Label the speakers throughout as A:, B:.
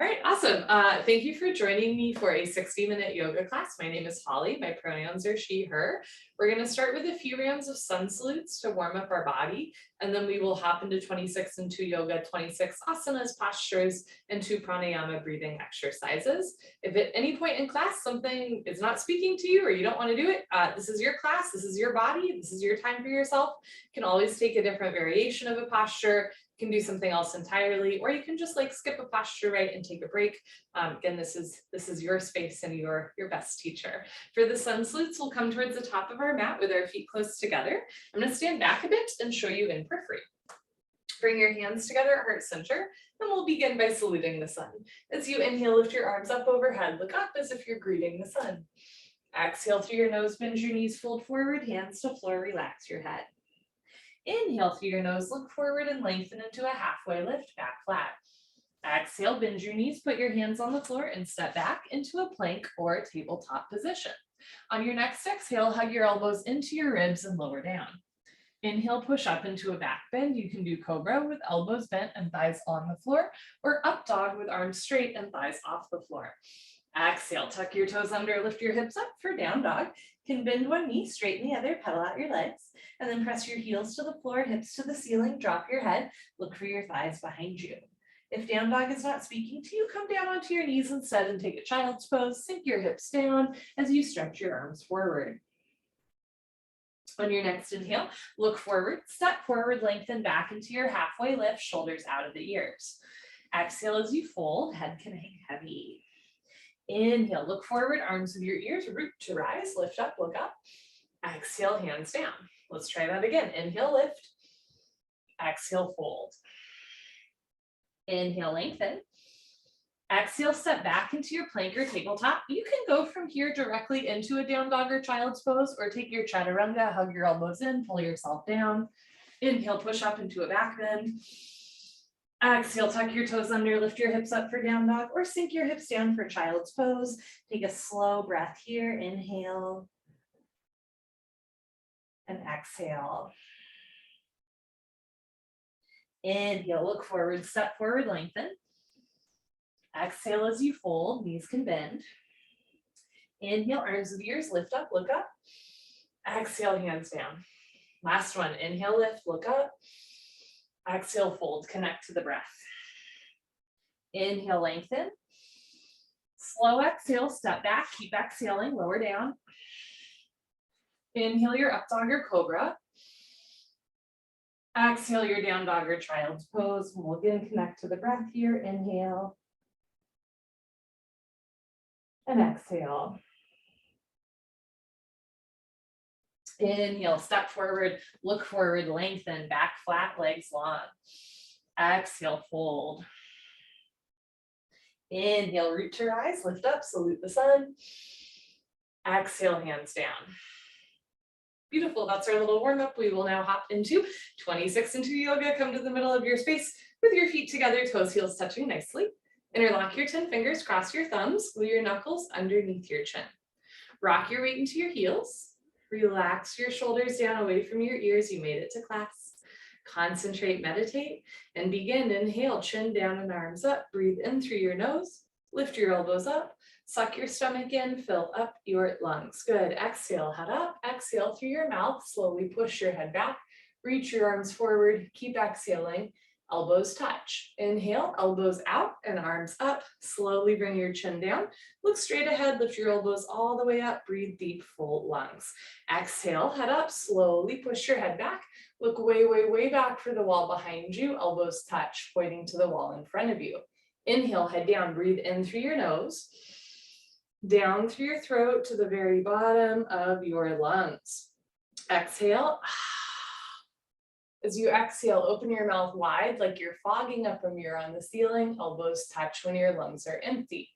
A: All right, awesome. Thank you for joining me for a 60-minute yoga class. My name is Holly. My pronouns are she, her. We're going to start with a few rounds of sun salutes to warm up our body, and then we will hop into 26 and 2 yoga, 26 asanas, postures, and 2 pranayama breathing exercises. If at any point in class something is not speaking to you or you don't want to do it, this is your class, this is your body, this is your time for yourself. You can always take a different variation of a posture. Can do something else entirely, or you can just like skip a posture, right, and take a break. Again, this is your space and your best teacher. For the sun salutes, we'll come towards the top of our mat with our feet close together. I'm going to stand back a bit and show you in periphery. Bring your hands together at heart center, and we'll begin by saluting the sun. As you inhale, lift your arms up overhead, look up as if you're greeting the sun. Exhale through your nose, bend your knees, fold forward, hands to floor, relax your head. Inhale through your nose, look forward and lengthen into a halfway lift, back flat. Exhale, bend your knees, put your hands on the floor and step back into a plank or a tabletop position. On your next exhale, hug your elbows into your ribs and lower down. Inhale, push up into a back bend. You can do cobra with elbows bent and thighs on the floor, or up dog with arms straight and thighs off the floor. Exhale, tuck your toes under, lift your hips up for down dog. Can bend one knee, straighten the other, pedal out your legs, and then press your heels to the floor, hips to the ceiling, drop your head, look for your thighs behind you. If down dog is not speaking to you, come down onto your knees instead and take a child's pose. Sink your hips down as you stretch your arms forward. On your next inhale, look forward, step forward, lengthen back into your halfway lift, shoulders out of the ears. Exhale as you fold, head can hang heavy. Inhale, look forward, arms with your ears, root to rise, lift up, look up. Exhale, hands down. Let's try that again. Inhale, lift. Exhale, fold. Inhale, lengthen. Exhale, step back into your plank or tabletop. You can go from here directly into a down dog or child's pose, or take your chaturanga, hug your elbows in, pull yourself down. Inhale, push up into a back bend. Exhale, tuck your toes under, lift your hips up for down dog, or sink your hips down for child's pose. Take a slow breath here. Inhale and exhale. Inhale, look forward, step forward, lengthen. Exhale as you fold, knees can bend. Inhale, arms with ears, lift up, look up. Exhale, hands down. Last one, inhale, lift, look up. Exhale, fold, connect to the breath. Inhale, lengthen. Slow exhale, step back, keep exhaling, lower down. Inhale your up dog or cobra. Exhale your down dog or child's pose. We'll again connect to the breath here. Inhale. And exhale. Inhale, step forward, look forward, lengthen, back flat, legs long. Exhale, fold. Inhale, root to rise, lift up, salute the sun. Exhale, hands down. Beautiful, that's our little warm up. We will now hop into 26 and 2 yoga. Come to the middle of your space with your feet together, toes, heels touching nicely. Interlock your 10 fingers, cross your thumbs, glue your knuckles underneath your chin. Rock your weight into your heels. Relax your shoulders down away from your ears. You made it to class. Concentrate, meditate, and begin. Inhale, chin down and arms up. Breathe in through your nose. Lift your elbows up. Suck your stomach in. Fill up your lungs. Good. Exhale, head up. Exhale through your mouth. Slowly push your head back. Reach your arms forward. Keep exhaling. Elbows touch. Inhale, elbows out and arms up. Slowly bring your chin down. Look straight ahead. Lift your elbows all the way up. Breathe deep, full lungs. Exhale, head up. Slowly push your head back. Look way, way, way back for the wall behind you. Elbows touch, pointing to the wall in front of you. Inhale, head down. Breathe in through your nose. Down through your throat to the very bottom of your lungs. Exhale. As you exhale, open your mouth wide like you're fogging up a mirror on the ceiling. Elbows touch when your lungs are empty.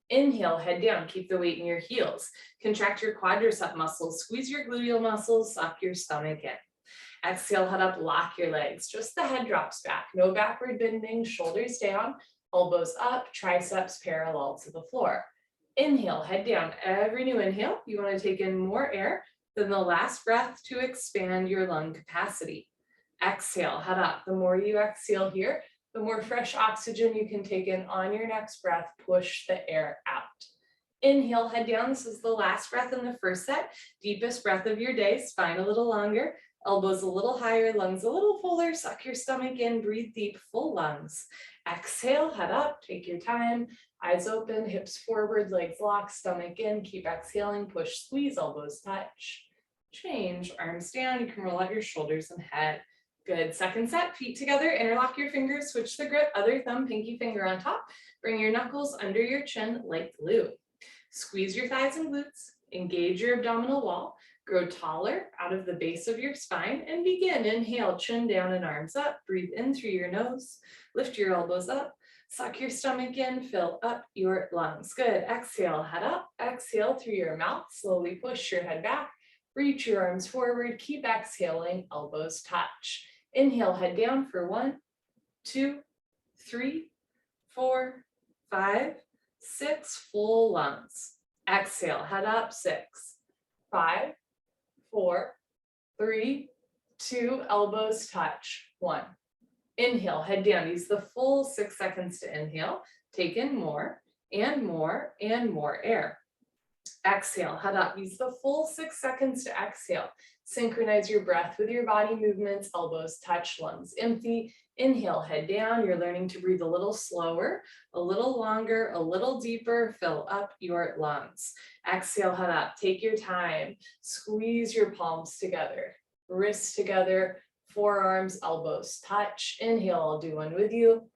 A: Inhale, head down, keep the weight in your heels. Contract your quadricep muscles, squeeze your gluteal muscles, suck your stomach in. Exhale, head up, lock your legs. Just the head drops back. No backward bending, shoulders down, elbows up, triceps parallel to the floor. Inhale, head down. Every new inhale, you want to take in more air than the last breath to expand your lung capacity. Exhale, head up. The more you exhale here, The more fresh oxygen you can take in on your next breath, push the air out. Inhale, head down. This is the last breath in the first set. Deepest breath of your day, spine a little longer, elbows a little higher, lungs a little fuller. Suck your stomach in, breathe deep, full lungs. Exhale, head up, take your time. Eyes open, hips forward, legs locked, stomach in. Keep exhaling, push, squeeze, elbows touch. Change, arms down. You can roll out your shoulders and head. Good. Second set, feet together, interlock your fingers, switch the grip, other thumb, pinky finger on top. Bring your knuckles under your chin like glue. Squeeze your thighs and glutes, engage your abdominal wall, grow taller out of the base of your spine, and begin. Inhale, chin down and arms up. Breathe in through your nose, lift your elbows up, suck your stomach in, fill up your lungs. Good. Exhale, head up, exhale through your mouth, slowly push your head back, reach your arms forward, keep exhaling, elbows touch. Inhale, head down for 1, 2, 3, 4, 5, 6, full lungs. Exhale, head up, 6, 5, 4, 3, 2, elbows touch, 1. Inhale, head down. Use the full 6 seconds to inhale. Take in more and more and more air. Exhale, head up. Use the full 6 seconds to exhale. Synchronize your breath with your body movements, elbows touch, lungs empty. Inhale, head down. You're learning to breathe a little slower, a little longer, a little deeper. Fill up your lungs. Exhale, head up. Take your time. Squeeze your palms together, wrists together, forearms, elbows touch. Inhale, I'll do one with you.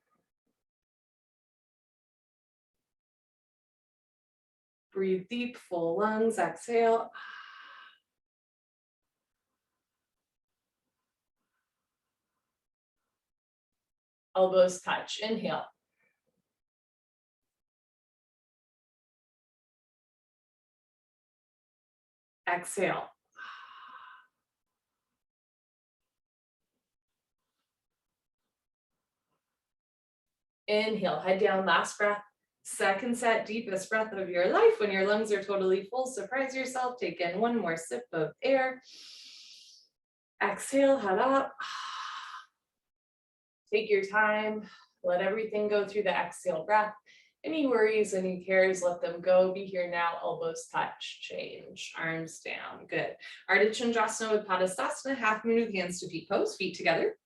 A: Breathe deep, full lungs. Exhale. Elbows touch. Inhale. Exhale. Inhale, head down, last breath. Second set, deepest breath of your life. When your lungs are totally full, surprise yourself. Take in one more sip of air. Exhale, head up. Take your time. Let everything go through the exhale breath. Any worries, any cares, let them go. Be here now, elbows touch, change, arms down. Good. Ardha Chandrasana with Padastasana, half moon with hands to feet pose, feet together.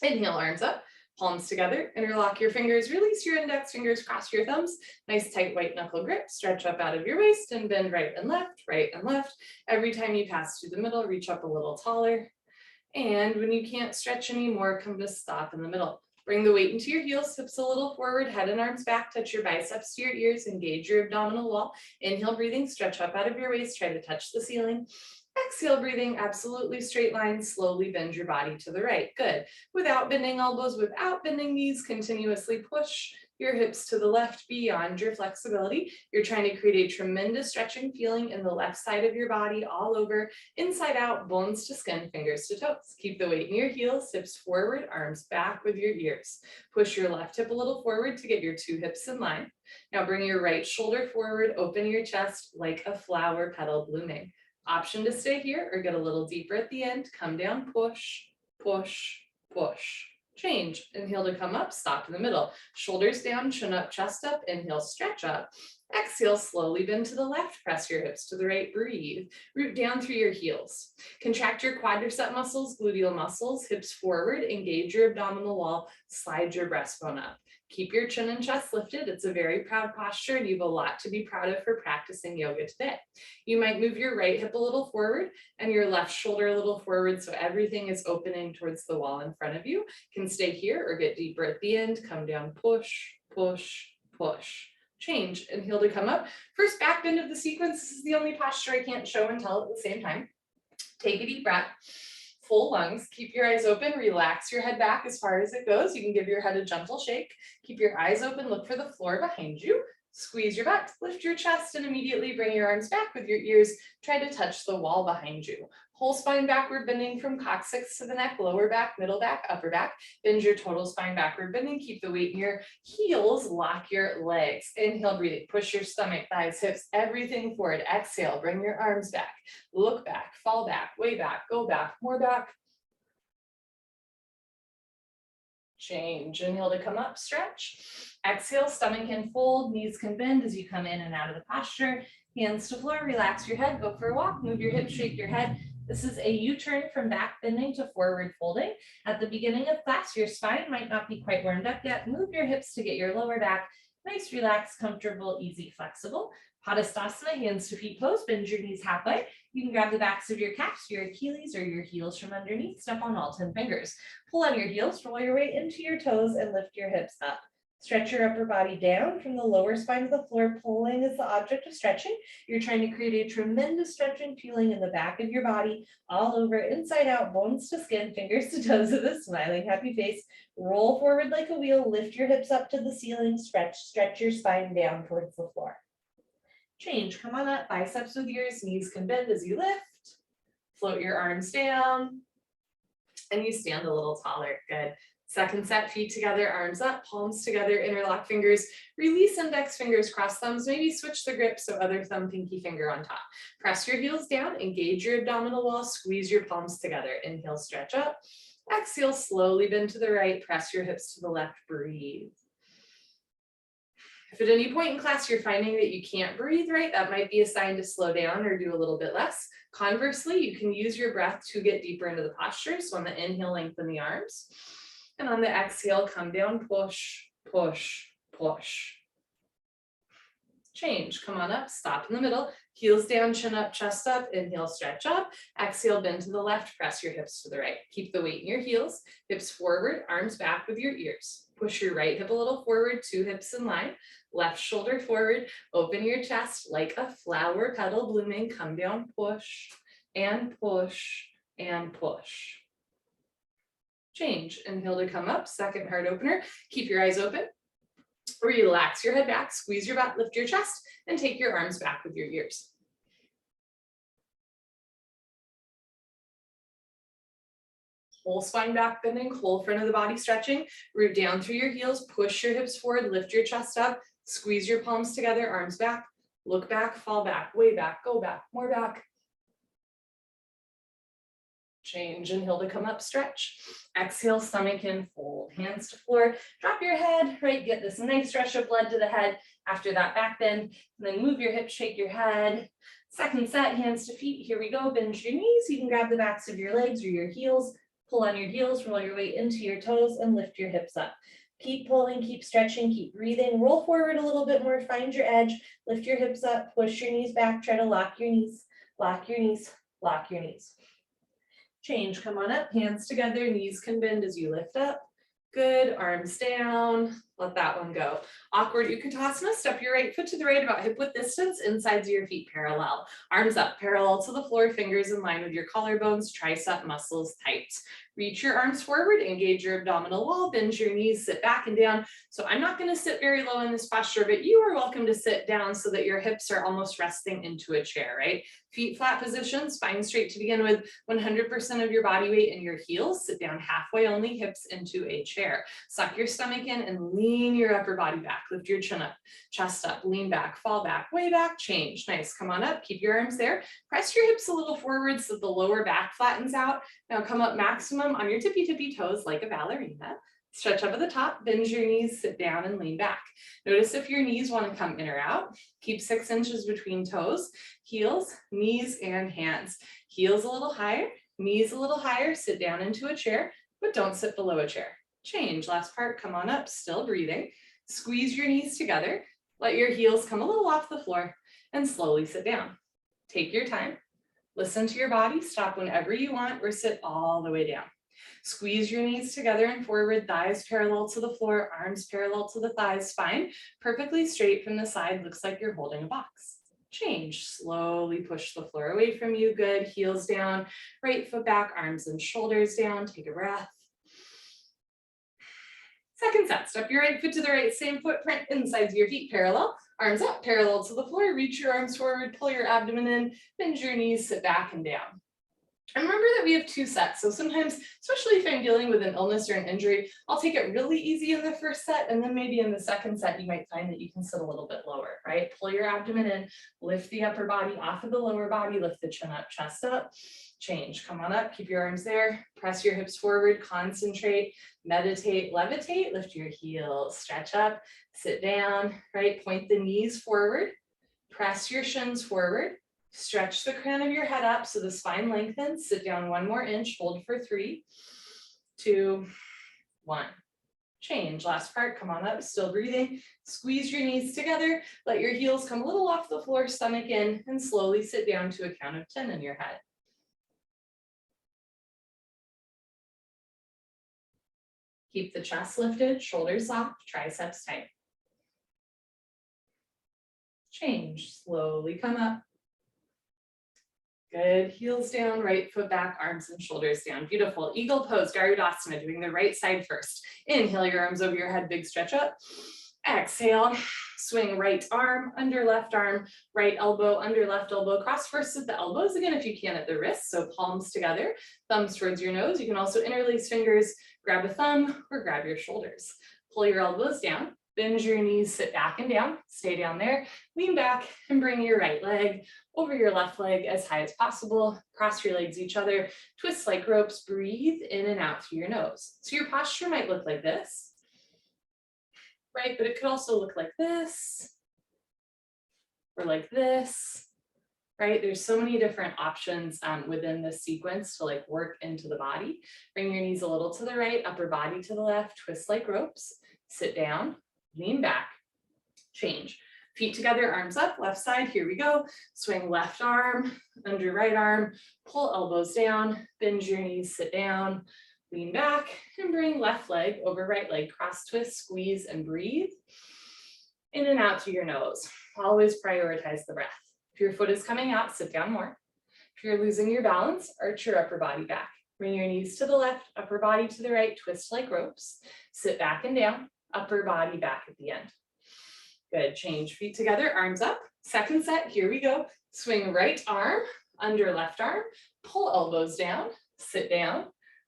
A: Inhale, arms up, palms together, interlock your fingers, release your index fingers, cross your thumbs, nice tight white knuckle grip, stretch up out of your waist and bend right and left, right and left. Every time you pass through the middle, reach up a little taller. And when you can't stretch anymore, come to stop in the middle. Bring the weight into your heels, hips a little forward, head and arms back, touch your biceps to your ears, engage your abdominal wall. Inhale, breathing, stretch up out of your waist, try to touch the ceiling. Exhale, breathing, absolutely straight line, slowly bend your body to the right. Good. Without bending elbows, without bending knees, continuously push your hips to the left beyond your flexibility. You're trying to create a tremendous stretching feeling in the left side of your body, all over, inside out, bones to skin, fingers to toes. Keep the weight in your heels, hips forward, arms back with your ears. Push your left hip a little forward to get your 2 hips in line. Now bring your right shoulder forward, open your chest like a flower petal blooming. Option to stay here or get a little deeper at the end. Come down, push, push, push. Change. Inhale to come up, stop in the middle. Shoulders down, chin up, chest up. Inhale, stretch up. Exhale, slowly bend to the left. Press your hips to the right. Breathe. Root down through your heels. Contract your quadricep muscles, gluteal muscles, hips forward. Engage your abdominal wall. Slide your breastbone up. Keep your chin and chest lifted. It's a very proud posture and you have a lot to be proud of for practicing yoga today. You might move your right hip a little forward and your left shoulder a little forward so everything is opening towards the wall in front of you. You can stay here or get deeper at the end. Come down, push, push, push. Change. Inhale to come up. First back bend of the sequence. This is the only posture I can't show and tell at the same time. Take a deep breath. Full lungs, keep your eyes open, relax your head back as far as it goes. You can give your head a gentle shake. Keep your eyes open, look for the floor behind you. Squeeze your butt, lift your chest, and immediately bring your arms back with your ears. Try to touch the wall behind you. Whole spine backward bending from coccyx to the neck, lower back, middle back, upper back. Bend your total spine backward bending. Keep the weight in your heels, lock your legs. Inhale, breathing, push your stomach, thighs, hips, everything forward. Exhale, bring your arms back. Look back, fall back, way back, go back, more back. Change. Inhale to come up, stretch. Exhale, stomach can fold, knees can bend as you come in and out of the posture. Hands to floor, relax your head, go for a walk, move your hips, shake your head. This is a U-turn from back bending to forward folding. At the beginning of class, your spine might not be quite warmed up yet. Move your hips to get your lower back nice, relaxed, comfortable, easy, flexible. Padastasana, hands to feet pose, bend your knees halfway. You can grab the backs of your calves, your Achilles, or your heels from underneath. Step on all 10 fingers. Pull on your heels, roll your weight into your toes, and lift your hips up. Stretch your upper body down from the lower spine to the floor. Pulling is the object of stretching. You're trying to create a tremendous stretching feeling in the back of your body, all over, inside out, bones to skin, fingers to toes with a smiling, happy face. Roll forward like a wheel, lift your hips up to the ceiling, stretch your spine down towards the floor. Change, come on up, biceps with yours, knees can bend as you lift. Float your arms down, and you stand a little taller, good. Second set, feet together, arms up, palms together, interlock fingers, release index fingers, cross thumbs, maybe switch the grip, so other thumb, pinky finger on top. Press your heels down, engage your abdominal wall, squeeze your palms together. Inhale, stretch up. Exhale, slowly bend to the right, press your hips to the left, breathe. If at any point in class you're finding that you can't breathe right, that might be a sign to slow down or do a little bit less. Conversely, you can use your breath to get deeper into the posture. So on the inhale, lengthen the arms. And on the exhale, come down, push, push, push. Change, come on up, stop in the middle, heels down, chin up, chest up, inhale, stretch up, exhale, bend to the left, press your hips to the right. Keep the weight in your heels, hips forward, arms back with your ears. Push your right hip a little forward, two hips in line, left shoulder forward, open your chest like a flower petal blooming, come down, push, and push, and push. Change, inhale to come up, second heart opener, keep your eyes open. Relax your head back, squeeze your butt, lift your chest, and take your arms back with your ears. Whole spine back bending, whole front of the body stretching, root down through your heels, push your hips forward, lift your chest up, squeeze your palms together, arms back, look back, fall back, way back, go back, more back. Change, inhale to come up, stretch. Exhale, stomach in, fold, hands to floor, drop your head, right, get this nice rush of blood to the head after that back bend, and then move your hips, shake your head. Second set, hands to feet, here we go, bend your knees, you can grab the backs of your legs or your heels, pull on your heels, roll your weight into your toes, and lift your hips up. Keep pulling, keep stretching, keep breathing, roll forward a little bit more, find your edge, lift your hips up, push your knees back, try to lock your knees, lock your knees, lock your knees. Change, come on up, hands together, knees can bend as you lift up. Good, arms down, let that one go. Awkward Utkatasana, step your right foot to the right about hip width distance, insides of your feet parallel. Arms up, parallel to the floor, fingers in line with your collarbones, tricep muscles tight. Reach your arms forward, engage your abdominal wall, bend your knees, sit back and down. So I'm not gonna sit very low in this posture, but you are welcome to sit down so that your hips are almost resting into a chair, right? Feet flat position, spine straight to begin with, 100% of your body weight in your heels, sit down halfway only, hips into a chair. Suck your stomach in and lean your upper body back, lift your chin up, chest up, lean back, fall back, way back, change. Nice, come on up, keep your arms there. Press your hips a little forward so the lower back flattens out. Now come up maximum on your tippy toes like a ballerina. Stretch up at the top, bend your knees, sit down and lean back. Notice if your knees want to come in or out. Keep 6 inches between toes, heels, knees, and hands. Heels a little higher, knees a little higher, sit down into a chair, but don't sit below a chair. Change, last part, come on up, still breathing. Squeeze your knees together, let your heels come a little off the floor, and slowly sit down. Take your time, listen to your body, stop whenever you want, or sit all the way down. Squeeze your knees together and forward, thighs parallel to the floor, arms parallel to the thighs, spine perfectly straight from the side, looks like you're holding a box. Change, slowly push the floor away from you, good, heels down, right foot back, arms and shoulders down, take a breath. Second set, step your right foot to the right, same footprint, insides of your feet parallel, arms up, parallel to the floor, reach your arms forward, pull your abdomen in, bend your knees, sit back and down. And remember that we have 2 sets. So sometimes, especially if I'm dealing with an illness or an injury, I'll take it really easy in the first set. And then maybe in the second set, you might find that you can sit a little bit lower, right? Pull your abdomen in, lift the upper body off of the lower body, lift the chin up, chest up, change. Come on up, keep your arms there, press your hips forward, concentrate, meditate, levitate, lift your heels, stretch up, sit down, right? Point the knees forward, press your shins forward. Stretch the crown of your head up so the spine lengthens. Sit down 1 more inch, hold for 3, 2, 1. Change. Last part, come on up, still breathing. Squeeze your knees together. Let your heels come a little off the floor, stomach in, and slowly sit down to a count of 10 in your head. Keep the chest lifted, shoulders soft, triceps tight. Change. Slowly come up. Good, heels down, right foot back, arms and shoulders down. Beautiful, eagle pose, Garudasana, doing the right side first. Inhale your arms over your head, big stretch up. Exhale, swing right arm, under left arm, right elbow, under left elbow. Cross first at the elbows, again, if you can at the wrists, so palms together, thumbs towards your nose. You can also interlace fingers, grab a thumb, or grab your shoulders. Pull your elbows down. Bend your knees, sit back and down, stay down there, lean back and bring your right leg over your left leg as high as possible. Cross your legs each other, twist like ropes, breathe in and out through your nose. So your posture might look like this, right? But it could also look like this, or like this, right? There's so many different options within this sequence to like work into the body. Bring your knees a little to the right, upper body to the left, twist like ropes, sit down, lean back, change. Feet together, arms up, left side, here we go. Swing left arm, under right arm, pull elbows down, bend your knees, sit down, lean back, and bring left leg over right leg, cross twist, squeeze, and breathe. In and out through your nose. Always prioritize the breath. If your foot is coming out, sit down more. If you're losing your balance, arch your upper body back. Bring your knees to the left, upper body to the right, twist like ropes. Sit back and down. Upper body back at the end. Good, change, feet together, arms up. Second set, here we go. Swing right arm, under left arm, pull elbows down, sit down,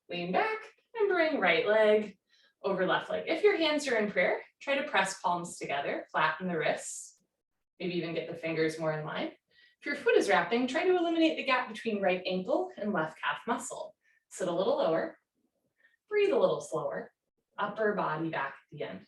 A: lean back, and bring right leg over left leg. If your hands are in prayer, try to press palms together, flatten the wrists, maybe even get the fingers more in line. If your foot is wrapping, try to eliminate the gap between right ankle and left calf muscle. Sit a little lower, breathe a little slower. Upper body back at the end.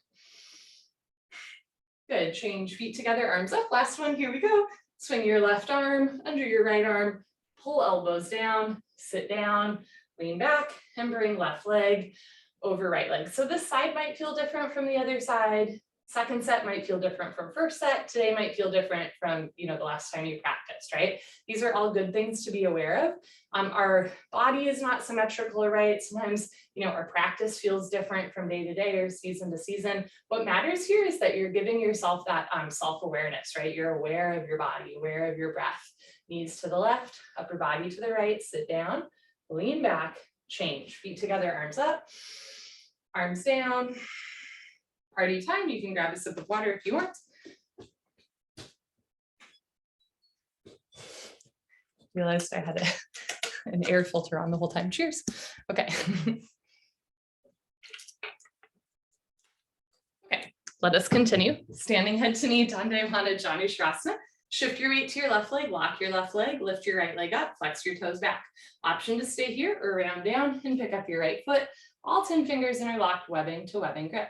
A: Good, change, feet together, arms up. Last one, here we go. Swing your left arm under your right arm, pull elbows down, sit down, lean back, and bring left leg over right leg. So this side might feel different from the other side. Second set might feel different from first set. Today might feel different from, the last time you practiced, right? These are all good things to be aware of. Our body is not symmetrical, right? Sometimes, our practice feels different from day to day or season to season. What matters here is that you're giving yourself that self-awareness, right? You're aware of your body, aware of your breath. Knees to the left, upper body to the right, sit down, lean back, change. Feet together, arms up, arms down. Party time, you can grab a sip of water if you want. Realized I had an air filter on the whole time. Cheers. Okay. Okay, let us continue. Standing head to knee, Dandayamana Janu Sharasana. Shift your weight to your left leg, lock your left leg, lift your right leg up, flex your toes back. Option to stay here or round down and pick up your right foot. All 10 fingers interlocked, webbing to webbing grip.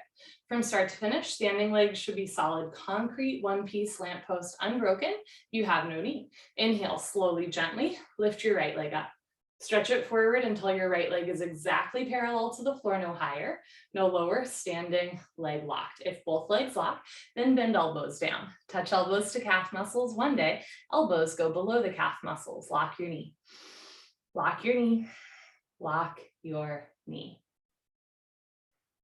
A: From start to finish, standing legs should be solid concrete, one-piece lamppost unbroken. You have no knee. Inhale, slowly, gently, lift your right leg up. Stretch it forward until your right leg is exactly parallel to the floor, no higher, no lower, standing leg locked. If both legs lock, then bend elbows down. Touch elbows to calf muscles one day. Elbows go below the calf muscles. Lock your knee. Lock your knee. Lock your knee.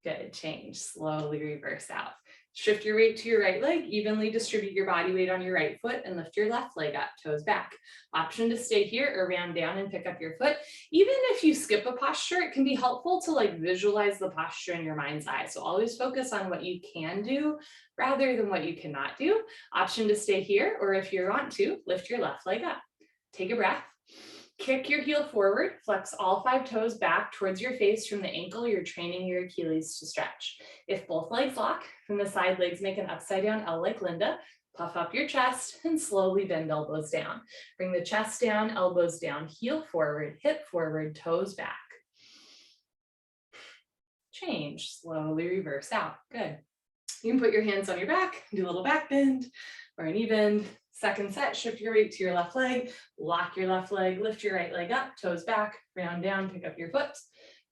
A: Good, change, slowly reverse out. Shift your weight to your right leg, evenly distribute your body weight on your right foot and lift your left leg up, toes back. Option to stay here or round down and pick up your foot. Even if you skip a posture, it can be helpful to visualize the posture in your mind's eye. So always focus on what you can do rather than what you cannot do. Option to stay here, or if you want to, lift your left leg up. Take a breath. Kick your heel forward, flex all 5 toes back towards your face from the ankle. You're training your Achilles to stretch. If both legs lock, from the side legs make an upside down L like Linda. Puff up your chest and slowly bend elbows down. Bring the chest down, elbows down, heel forward, hip forward, toes back. Change, slowly reverse out. Good. You can put your hands on your back, do a little back bend or a knee bend. Second set, shift your weight to your left leg, lock your left leg, lift your right leg up, toes back, round down, pick up your foot.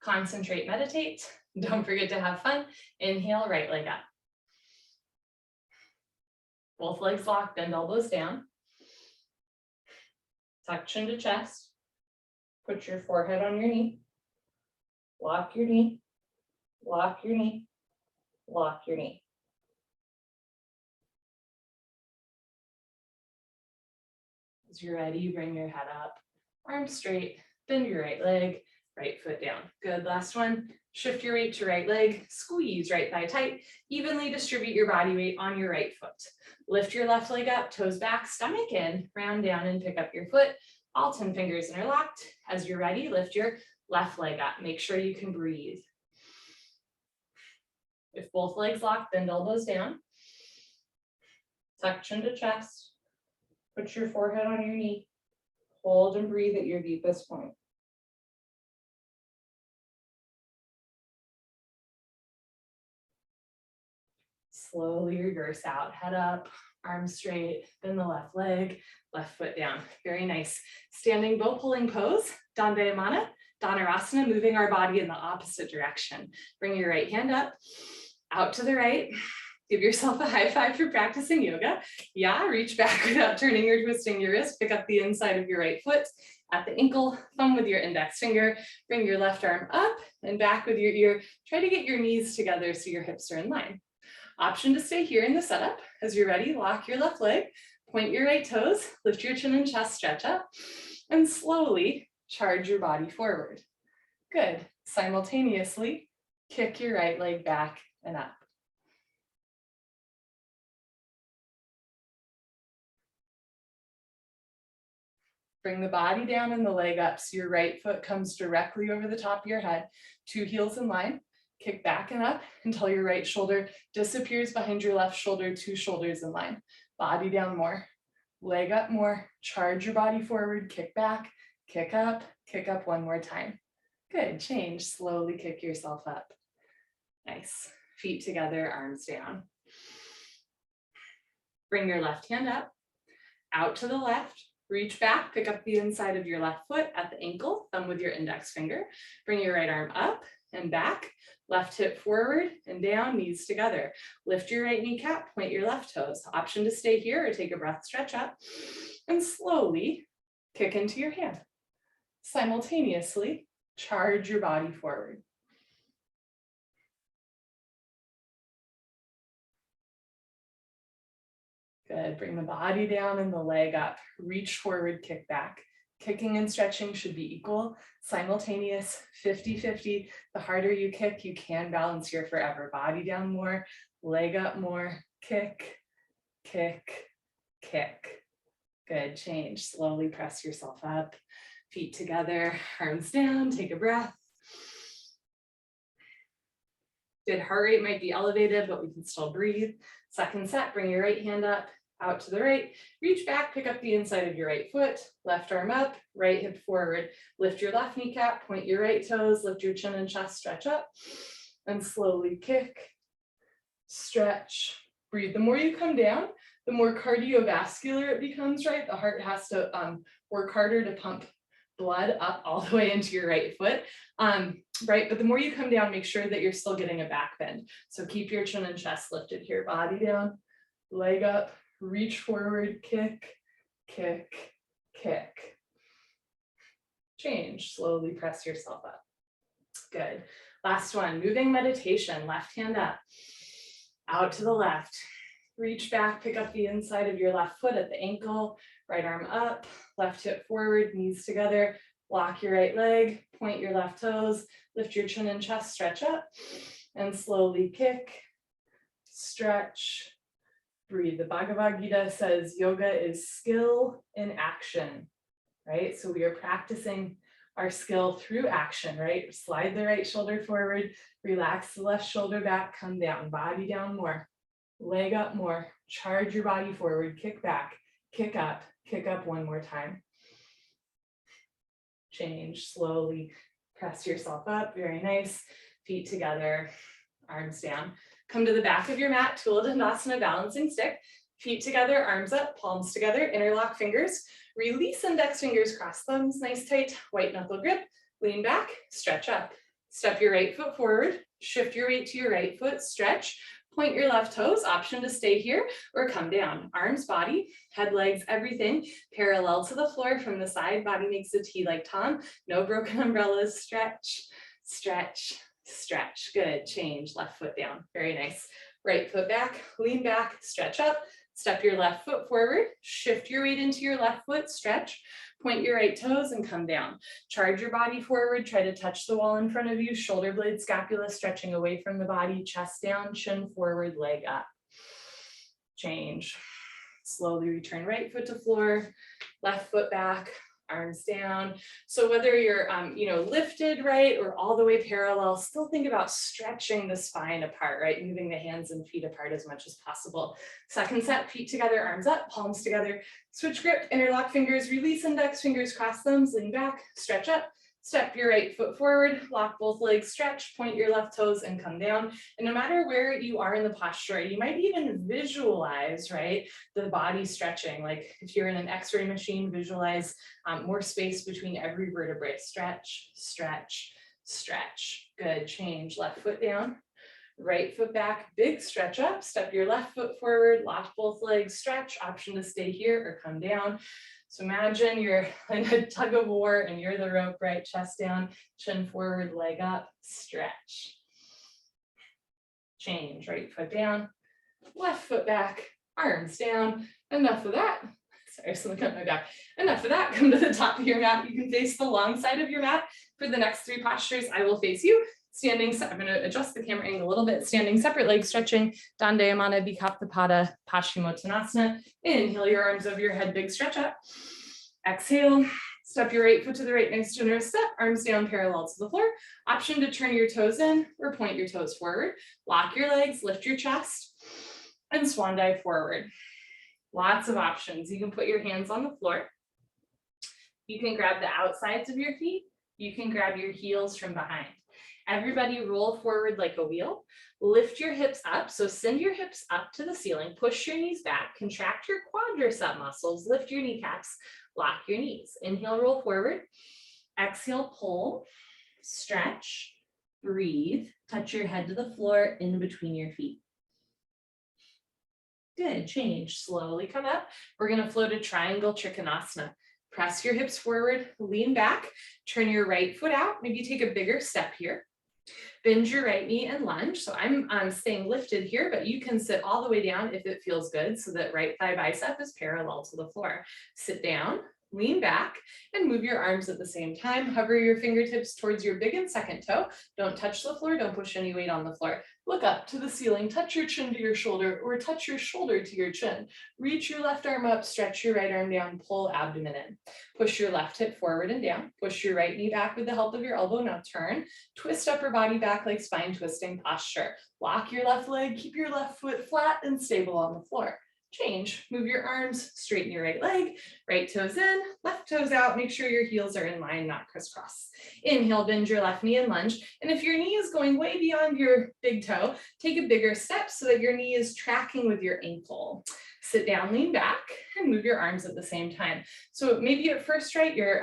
A: Concentrate, meditate. Don't forget to have fun. Inhale, right leg up. Both legs locked, bend elbows down. Tuck chin to chest. Put your forehead on your knee. Lock your knee. Lock your knee. Lock your knee. As you're ready, bring your head up, arms straight, bend your right leg, right foot down. Good, last one. Shift your weight to right leg, squeeze right thigh tight, evenly distribute your body weight on your right foot. Lift your left leg up, toes back, stomach in, round down and pick up your foot. All 10 fingers interlocked. As you're ready, lift your left leg up. Make sure you can breathe. If both legs lock, bend elbows down. Tuck chin to chest. Put your forehead on your knee. Hold and breathe at your deepest point. Slowly reverse out, head up, arms straight, bend the left leg, left foot down. Very nice. Standing bow pulling pose, Dandayamana, Dhanurasana, moving our body in the opposite direction. Bring your right hand up, out to the right. Give yourself a high five for practicing yoga. Yeah, reach back without turning or twisting your wrist. Pick up the inside of your right foot at the ankle, thumb with your index finger. Bring your left arm up and back with your ear. Try to get your knees together so your hips are in line. Option to stay here in the setup. As you're ready, lock your left leg, point your right toes, lift your chin and chest, stretch up, and slowly charge your body forward. Good. Simultaneously, kick your right leg back and up. Bring the body down and the leg up so your right foot comes directly over the top of your head, 2 heels in line. Kick back and up until your right shoulder disappears behind your left shoulder, 2 shoulders in line. Body down more, leg up more, charge your body forward, kick back, kick up one more time. Good, change, slowly kick yourself up. Nice, feet together, arms down. Bring your left hand up, out to the left, reach back, pick up the inside of your left foot at the ankle, thumb with your index finger. Bring your right arm up and back, left hip forward and down, knees together. Lift your right kneecap, point your left toes. Option to stay here or take a breath, stretch up, and slowly kick into your hand. Simultaneously, charge your body forward. Good, bring the body down and the leg up. Reach forward, kick back. Kicking and stretching should be equal, simultaneous, 50-50. The harder you kick, you can balance here forever. Body down more, leg up more, kick, kick, kick. Good, change. Slowly press yourself up. Feet together, arms down, take a breath. Good, heart rate might be elevated, but we can still breathe. Second set, bring your right hand up, out to the right, reach back, pick up the inside of your right foot, left arm up, right hip forward, lift your left kneecap, point your right toes, lift your chin and chest, stretch up, and slowly kick, stretch, breathe. The more you come down, the more cardiovascular it becomes, right? The heart has to work harder to pump blood up all the way into your right foot, right? But the more you come down, make sure that you're still getting a back bend. So keep your chin and chest lifted here, body down, leg up, reach forward, kick, kick, kick. Change, slowly press yourself up. Good. Last one, moving meditation, left hand up, out to the left. Reach back, pick up the inside of your left foot at the ankle, right arm up, left hip forward, knees together, lock your right leg, point your left toes, lift your chin and chest, stretch up, and slowly kick, stretch, breathe. The Bhagavad Gita says yoga is skill in action.
B: right? So we are practicing our skill through action, right? Slide the right shoulder forward, relax the left shoulder back, come down, body down more, leg up more, charge your body forward, kick back, kick up one more time. Change, slowly press yourself up, very nice, feet together, arms down. Come to the back of your mat, Dandasana balancing stick, feet together, arms up, palms together, interlock fingers, release index fingers, cross thumbs, nice tight, white knuckle grip, lean back, stretch up. Step your right foot forward, shift your weight to your right foot, stretch, point your left toes, option to stay here or come down. Arms, body, head, legs, everything parallel to the floor from the side, body makes a T like Tom, no broken umbrellas, stretch, stretch, stretch. Good, change, left foot down, very nice. Right foot back, lean back, stretch up, step your left foot forward, shift your weight into your left foot, stretch, point your right toes and come down. Charge your body forward, try to touch the wall in front of you, shoulder blade, scapula stretching away from the body, chest down, chin forward, leg up. Change. Slowly return right foot to floor, left foot back, arms down. So whether you're lifted right or all the way parallel, still think about stretching the spine apart, right? Moving the hands and feet apart as much as possible. Second set, feet together, arms up, palms together, switch grip, interlock fingers, release index fingers, cross thumbs, lean back, stretch up. Step your right foot forward, lock both legs, stretch, point your left toes and come down. And no matter where you are in the posture, you might even visualize, right, the body stretching. Like if you're in an X-ray machine, visualize more space between every vertebrae. Stretch, stretch, stretch. Good, change, left foot down, right foot back, big stretch up, step your left foot forward, lock both legs, stretch, option to stay here or come down. So imagine you're in a tug of war and you're the rope, right? Chest down, chin forward, leg up, stretch. Change, right foot down, left foot back, arms down. Enough of that. Sorry, something cut my back. Enough of that. Come to the top of your mat. You can face the long side of your mat. For the next three postures, I will face you. Standing, I'm going to adjust the camera angle a little bit. Standing, separate legs stretching. Dandayamana, Vikaptapada, Paschimottanasana. Inhale your arms over your head, big stretch up. Exhale, step your right foot to the right, nice generous step, arms down parallel to the floor. Option to turn your toes in or point your toes forward. Lock your legs, lift your chest, and swan dive forward. Lots of options. You can put your hands on the floor. You can grab the outsides of your feet. You can grab your heels from behind. Everybody roll forward like a wheel. Lift your hips up. So send your hips up to the ceiling. Push your knees back. Contract your quadricep muscles. Lift your kneecaps. Lock your knees. Inhale, roll forward. Exhale, pull. Stretch. Breathe. Touch your head to the floor in between your feet. Good, change, slowly come up. We're gonna float a triangle Trikanasana. Press your hips forward, lean back, turn your right foot out, maybe take a bigger step here. Bend your right knee and lunge. So I'm staying lifted here, but you can sit all the way down if it feels good so that right thigh bicep is parallel to the floor. Sit down, lean back, and move your arms at the same time. Hover your fingertips towards your big and second toe. Don't touch the floor, don't push any weight on the floor. Look up to the ceiling, touch your chin to your shoulder or touch your shoulder to your chin. Reach your left arm up, stretch your right arm down, pull abdomen in. Push your left hip forward and down. Push your right knee back with the help of your elbow. Now turn, twist upper body back like spine twisting posture. Lock your left leg, keep your left foot flat and stable on the floor. Change, move your arms, straighten your right leg, right toes in, left toes out, make sure your heels are in line, not crisscross. Inhale, bend your left knee and lunge. And if your knee is going way beyond your big toe, take a bigger step so that your knee is tracking with your ankle. Sit down, lean back, and move your arms at the same time. So maybe at first, right, you're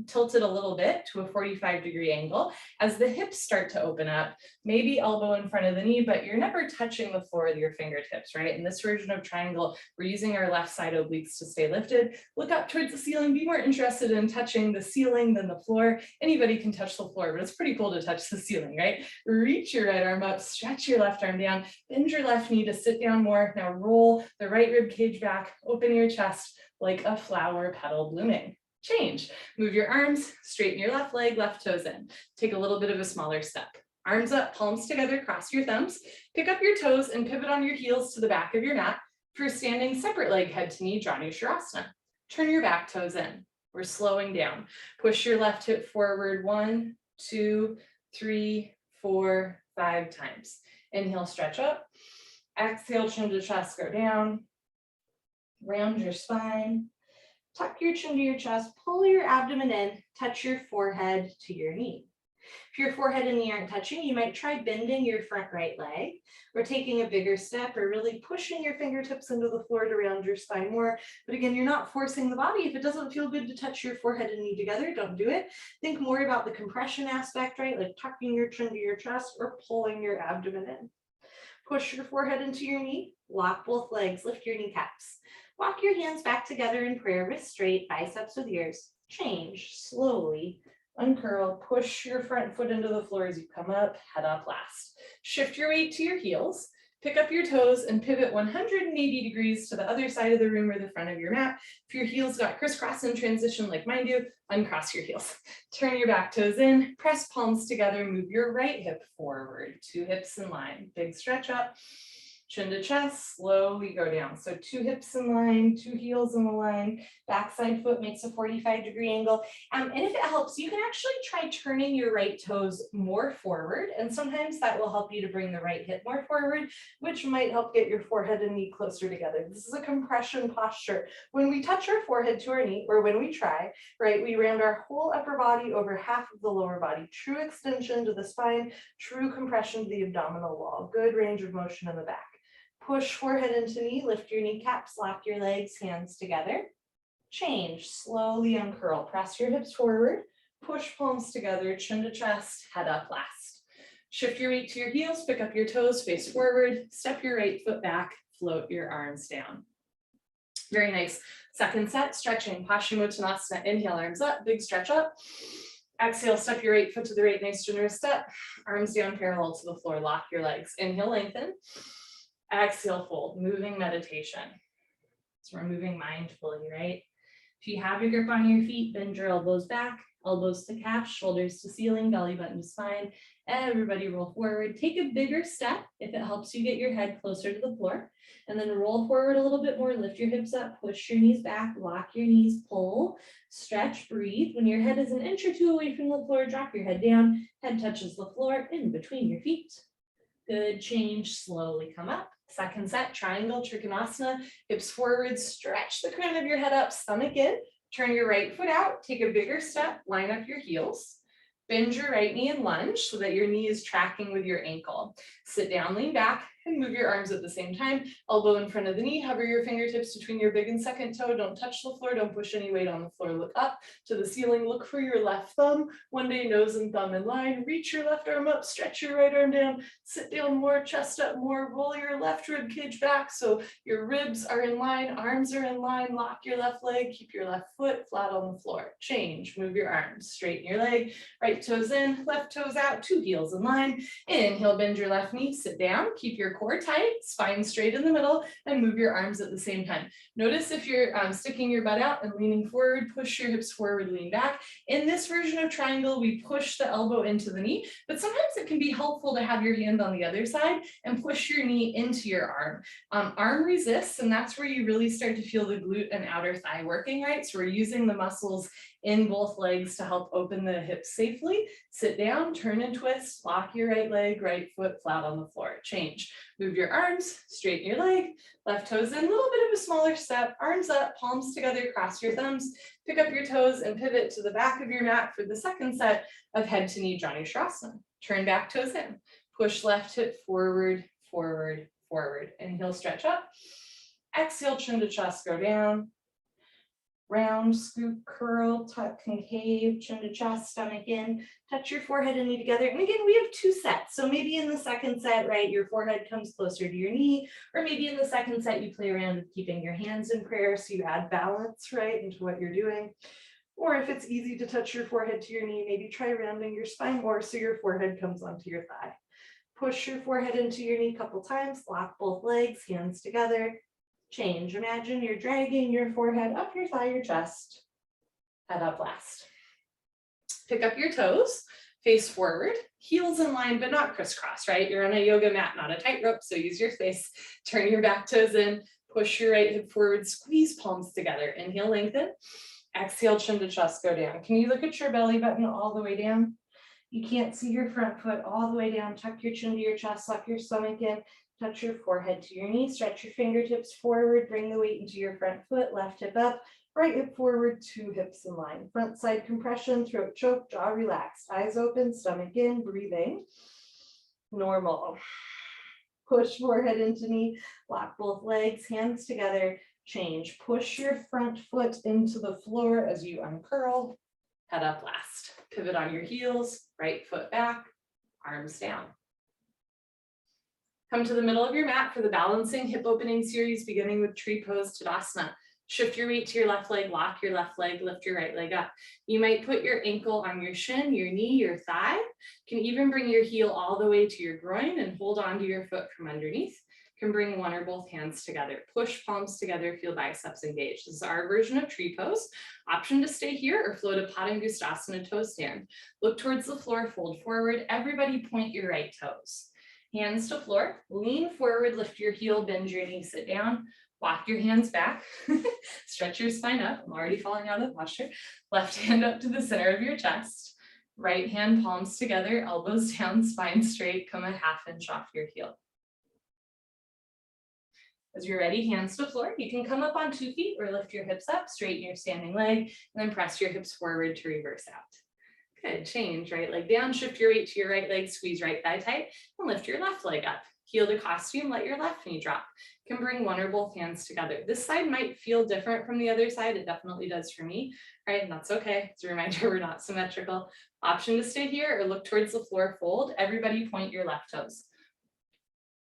B: tilted a little bit to a 45-degree angle. As the hips start to open up, maybe elbow in front of the knee, but you're never touching the floor with your fingertips, right? In this version of triangle, we're using our left side obliques to stay lifted. Look up towards the ceiling, be more interested in touching the ceiling than the floor. Anybody can touch the floor, but it's pretty cool to touch the ceiling, right? Reach your right arm up, stretch your left arm down, bend your left knee to sit down more. Now roll the right rib cage back, open your chest like a flower petal blooming. Change, move your arms, straighten your left leg, left toes in. Take a little bit of a smaller step. Arms up, palms together, cross your thumbs. Pick up your toes and pivot on your heels to the back of your mat. For standing separate leg, head to knee, Janu Sharasana. Turn your back toes in. We're slowing down. Push your left hip forward 1, 2, 3, 4, 5 times. Inhale, stretch up. Exhale, chin to chest, go down. Round your spine. Tuck your chin to your chest, pull your abdomen in, touch your forehead to your knee. If your forehead and knee aren't touching, you might try bending your front right leg or taking a bigger step or really pushing your fingertips into the floor to round your spine more. But again, you're not forcing the body. If it doesn't feel good to touch your forehead and knee together, don't do it. Think more about the compression aspect, right? Like tucking your chin to your chest or pulling your abdomen in. Push your forehead into your knee, lock both legs, lift your kneecaps. Walk your hands back together in prayer, wrists straight, biceps with ears. Change, slowly, uncurl, push your front foot into the floor as you come up, head up last. Shift your weight to your heels, pick up your toes and pivot 180 degrees to the other side of the room or the front of your mat. If your heels got crisscross in transition like mine do, uncross your heels. Turn your back toes in, press palms together, move your right hip forward, 2 hips in line, big stretch up. Chin to chest, slowly go down. So 2 hips in line, 2 heels in the line, backside foot makes a 45-degree angle. And if it helps, you can actually try turning your right toes more forward. And sometimes that will help you to bring the right hip more forward, which might help get your forehead and knee closer together. This is a compression posture. When we touch our forehead to our knee, or when we try, right, we round our whole upper body over half of the lower body. True extension to the spine, true compression to the abdominal wall. Good range of motion in the back. Push forehead into knee, lift your kneecaps, lock your legs, hands together. Change, slowly uncurl, press your hips forward, push palms together, chin to chest, head up last. Shift your weight to your heels, pick up your toes, face forward, step your right foot back, float your arms down. Very nice. Second set, stretching, Paschimottanasana, inhale, arms up, big stretch up. Exhale, step your right foot to the right, nice generous step, arms down parallel to the floor, lock your legs. Inhale, lengthen. Exhale, fold, moving meditation. So we're moving mindfully, right? If you have your grip on your feet, bend your elbows back, elbows to calf, shoulders to ceiling, belly button to spine. Everybody roll forward. Take a bigger step if it helps you get your head closer to the floor. And then roll forward a little bit more, lift your hips up, push your knees back, lock your knees, pull, stretch, breathe. When your head is an inch or 2 away from the floor, drop your head down, head touches the floor in between your feet. Good, change, slowly come up. Second set, triangle, Trikanasana, hips forward, stretch the crown of your head up, stomach in, turn your right foot out, take a bigger step, line up your heels, bend your right knee and lunge so that your knee is tracking with your ankle. Sit down, lean back, and move your arms at the same time. Elbow in front of the knee, hover your fingertips between your big and second toe. Don't touch the floor, don't push any weight on the floor. Look up to the ceiling, look for your left thumb. One day, nose and thumb in line. Reach your left arm up, stretch your right arm down, sit down more, chest up more, roll your left rib cage back so your ribs are in line, arms are in line, lock your left leg, keep your left foot flat on the floor. Change, move your arms, straighten your leg, right toes in, left toes out, 2 heels in line. Inhale, bend your left knee, sit down, keep your core tight, spine straight in the middle, and move your arms at the same time. Notice if you're sticking your butt out and leaning forward, push your hips forward, lean back. In this version of triangle, we push the elbow into the knee, but sometimes it can be helpful to have your hand on the other side and push your knee into your arm. Arm resists, and that's where you really start to feel the glute and outer thigh working, right? So we're using the muscles in both legs to help open the hips safely. Sit down, turn and twist, lock your right leg, right foot flat on the floor. Change. Move your arms, straighten your leg, left toes in, a little bit of a smaller step, arms up, palms together, cross your thumbs, pick up your toes and pivot to the back of your mat for the second set of head to knee Jani Sharasana. Turn back toes in, push left hip forward, forward, forward. Inhale, stretch up. Exhale, chin to chest, go down. Round, scoop, curl, tuck, concave, chin to chest, stomach in, touch your forehead and knee together. And again, we have 2 sets. So maybe in the second set, right, your forehead comes closer to your knee, or maybe in the second set, you play around with keeping your hands in prayer so you add balance, right, into what you're doing. Or if it's easy to touch your forehead to your knee, maybe try rounding your spine more so your forehead comes onto your thigh. Push your forehead into your knee a couple times, lock both legs, hands together. Change. Imagine you're dragging your forehead up your thigh, your chest, head up last. Pick up your toes, face forward, heels in line, but not crisscross, right? You're on a yoga mat, not a tightrope, so use your space. Turn your back toes in, push your right hip forward, squeeze palms together. Inhale, lengthen. Exhale, chin to chest, go down. Can you look at your belly button all the way down? You can't see your front foot all the way down. Tuck your chin to your chest, lock your stomach in, touch your forehead to your knee, stretch your fingertips forward, bring the weight into your front foot, left hip up, right hip forward, 2 hips in line. Front side compression, throat choke, jaw relaxed, eyes open, stomach in, breathing. Normal. Push forehead into knee, lock both legs, hands together, change. Push your front foot into the floor as you uncurl, head up last. Pivot on your heels, right foot back, arms down. Come to the middle of your mat for the balancing hip opening series, beginning with tree pose Tadasana. Shift your weight to your left leg, lock your left leg, lift your right leg up. You might put your ankle on your shin, your knee, your thigh. You can even bring your heel all the way to your groin and hold on to your foot from underneath. You can bring one or both hands together. Push palms together, feel biceps engaged. This is our version of tree pose. Option to stay here or flow to Padastasana toe stand. Look towards the floor, fold forward. Everybody point your right toes. Hands to floor, lean forward, lift your heel, bend your knee, sit down. Walk your hands back, stretch your spine up. I'm already falling out of the posture. Left hand up to the center of your chest. Right hand palms together, elbows down, spine straight, come a ½ inch off your heel. As you're ready, hands to floor. You can come up on 2 feet or lift your hips up, straighten your standing leg, and then press your hips forward to reverse out. Good, change, right leg down, shift your weight to your right leg, squeeze right thigh tight, and lift your left leg up. Heel to costume, let your left knee drop. You can bring one or both hands together. This side might feel different from the other side. It definitely does for me, right? And that's okay. It's a reminder we're not symmetrical. Option to stay here or look towards the floor, fold. Everybody point your left toes.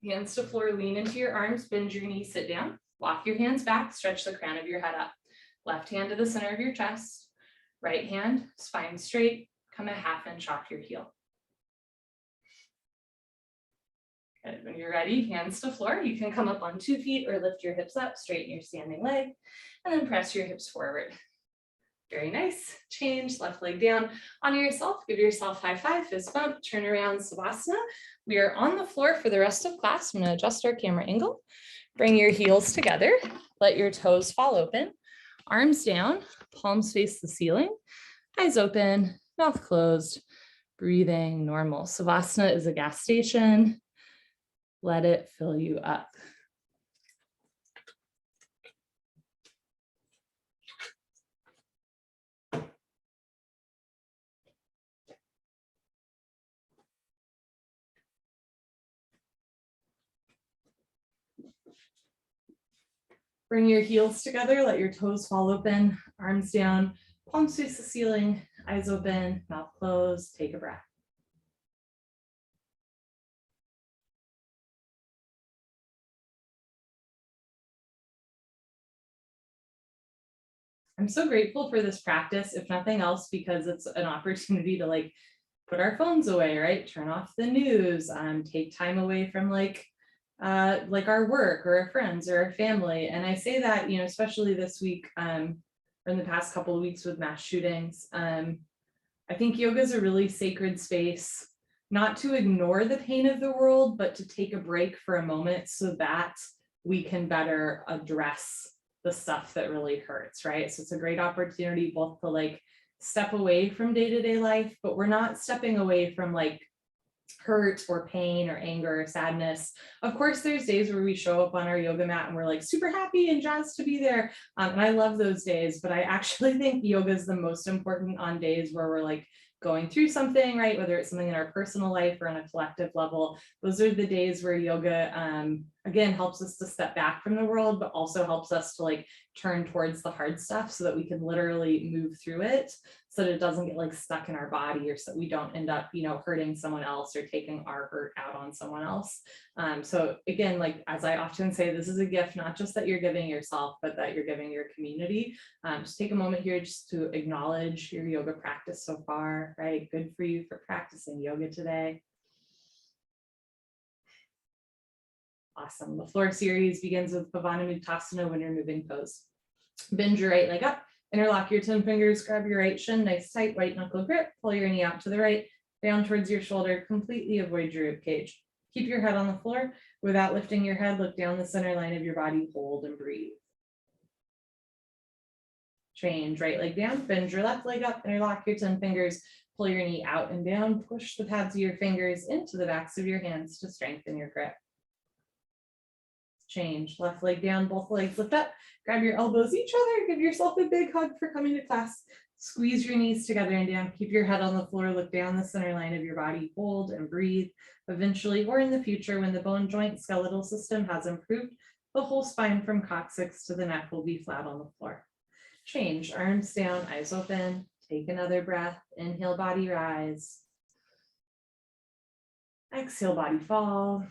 B: Hands to floor, lean into your arms, bend your knees, sit down. Walk your hands back, stretch the crown of your head up. Left hand to the center of your chest. Right hand, spine straight, come a ½ inch off your heel. Good. When you're ready, hands to floor. You can come up on 2 feet or lift your hips up, straighten your standing leg, and then press your hips forward. Very nice. Change, left leg down. Honor yourself, give yourself high five, fist bump, turn around, Savasana. We are on the floor for the rest of class. I'm going to adjust our camera angle. Bring your heels together. Let your toes fall open. Arms down, palms face the ceiling. Eyes open, mouth closed. Breathing normal. Savasana is a gas station. Let it fill you up. Bring your heels together, let your toes fall open, arms down, palms face the ceiling, eyes open, mouth closed, take a breath. I'm so grateful for this practice, if nothing else, because it's an opportunity to put our phones away, right? Turn off the news, take time away from our work or our friends or our family. And I say that, especially this week, or in the past couple of weeks with mass shootings, I think yoga is a really sacred space, not to ignore the pain of the world, but to take a break for a moment so that we can better address the stuff that really hurts, right? So it's a great opportunity both to step away from day-to-day life, but we're not stepping away from hurt or pain or anger or sadness. Of course, there's days where we show up on our yoga mat and we're super happy and jazzed to be there. And I love those days, but I actually think yoga is the most important on days where we're going through something, right? Whether it's something in our personal life or on a collective level. Those are the days where yoga, again, helps us to step back from the world, but also helps us to turn towards the hard stuff so that we can literally move through it so that it doesn't get stuck in our body, or so we don't end up, hurting someone else or taking our hurt out on someone else. So again, as I often say, this is a gift, not just that you're giving yourself, but that you're giving your community. Just take a moment here just to acknowledge your yoga practice so far, right? Good for you for practicing yoga today. Awesome. The floor series begins with Padastasana, when you're moving pose. Bend your right leg up, interlock your 10 fingers, grab your right shin, nice tight white knuckle grip, pull your knee out to the right, down towards your shoulder, completely avoid your rib cage. Keep your head on the floor. Without lifting your head, look down the center line of your body, hold and breathe. Change, right leg down, bend your left leg up, interlock your 10 fingers, pull your knee out and down, push the pads of your fingers into the backs of your hands to strengthen your grip. Change, left leg down, both legs lift up, grab your elbows each other, give yourself a big hug for coming to class. Squeeze your knees together and down, keep your head on the floor, look down the center line of your body, hold and breathe. Eventually, or in the future, when the bone joint skeletal system has improved, the whole spine from coccyx to the neck will be flat on the floor. Change, arms down, eyes open, take another breath, inhale, body rise. Exhale, body fall.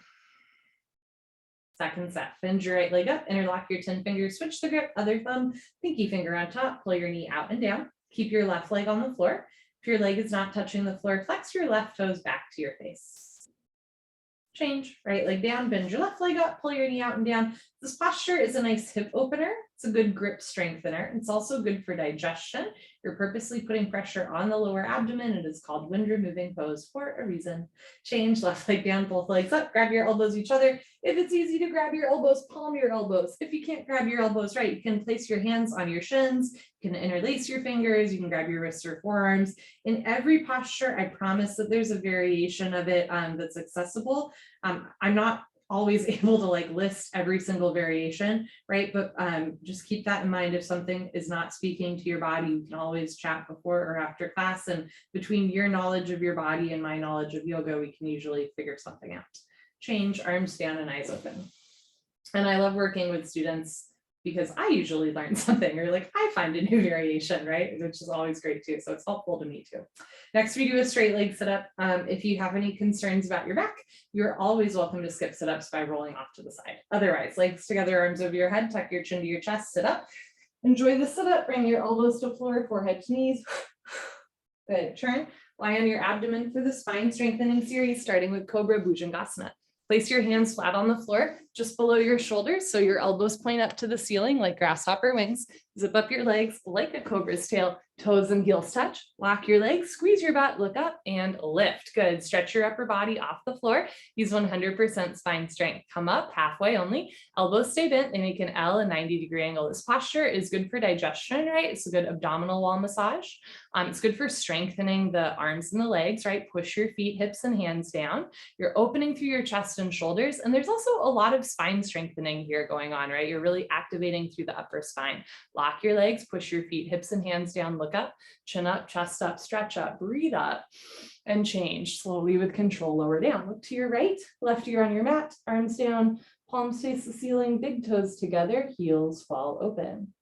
B: Second set, bend your right leg up, interlock your 10 fingers, switch the grip, other thumb, pinky finger on top, pull your knee out and down. Keep your left leg on the floor. If your leg is not touching the floor, flex your left toes back to your face. Change, right leg down, bend your left leg up, pull your knee out and down. This posture is a nice hip opener. It's a good grip strengthener. It's also good for digestion. You're purposely putting pressure on the lower abdomen. It is called wind removing pose for a reason. Change, left leg down, both legs up, grab your elbows each other. If it's easy to grab your elbows, palm your elbows. If you can't grab your elbows right, you can place your hands on your shins, you can interlace your fingers, you can grab your wrists or forearms. In every posture, I promise that there's a variation of it that's accessible. I'm not always able to like list every single variation, right? But just keep that in mind. If something is not speaking to your body, you can always chat before or after class. And between your knowledge of your body and my knowledge of yoga, we can usually figure something out. Change, arms down and eyes open. And I love working with students because I usually learn something or like I find a new variation, right? Which is always great too. So it's helpful to me too. Next, we do a straight leg sit up. If you have any concerns about your back, you're always welcome to skip sit ups by rolling off to the side. Otherwise, legs together, arms over your head, tuck your chin to your chest, sit up. Enjoy the sit up, bring your elbows to floor, forehead to knees. Good, turn, lie on your abdomen for the spine strengthening series, starting with Cobra Bhujangasana. Place your hands flat on the floor, just below your shoulders, so your elbows point up to the ceiling like grasshopper wings. Zip up your legs like a cobra's tail, toes and heels touch. Lock your legs, squeeze your butt, look up and lift. Good, stretch your upper body off the floor. Use 100% spine strength. Come up halfway only, elbows stay bent, they make an L, a 90-degree angle. This posture is good for digestion, right? It's a good abdominal wall massage. It's good for strengthening the arms and the legs, right? Push your feet, hips and hands down. You're opening through your chest and shoulders. And there's also a lot of spine strengthening here going on, right? You're really activating through the upper spine. Lock your legs, push your feet, hips and hands down, look up, chin up, chest up, stretch up, breathe up, and change slowly with control, lower down. Look to your right, left ear on your mat, arms down, palms face the ceiling, big toes together, heels fall open.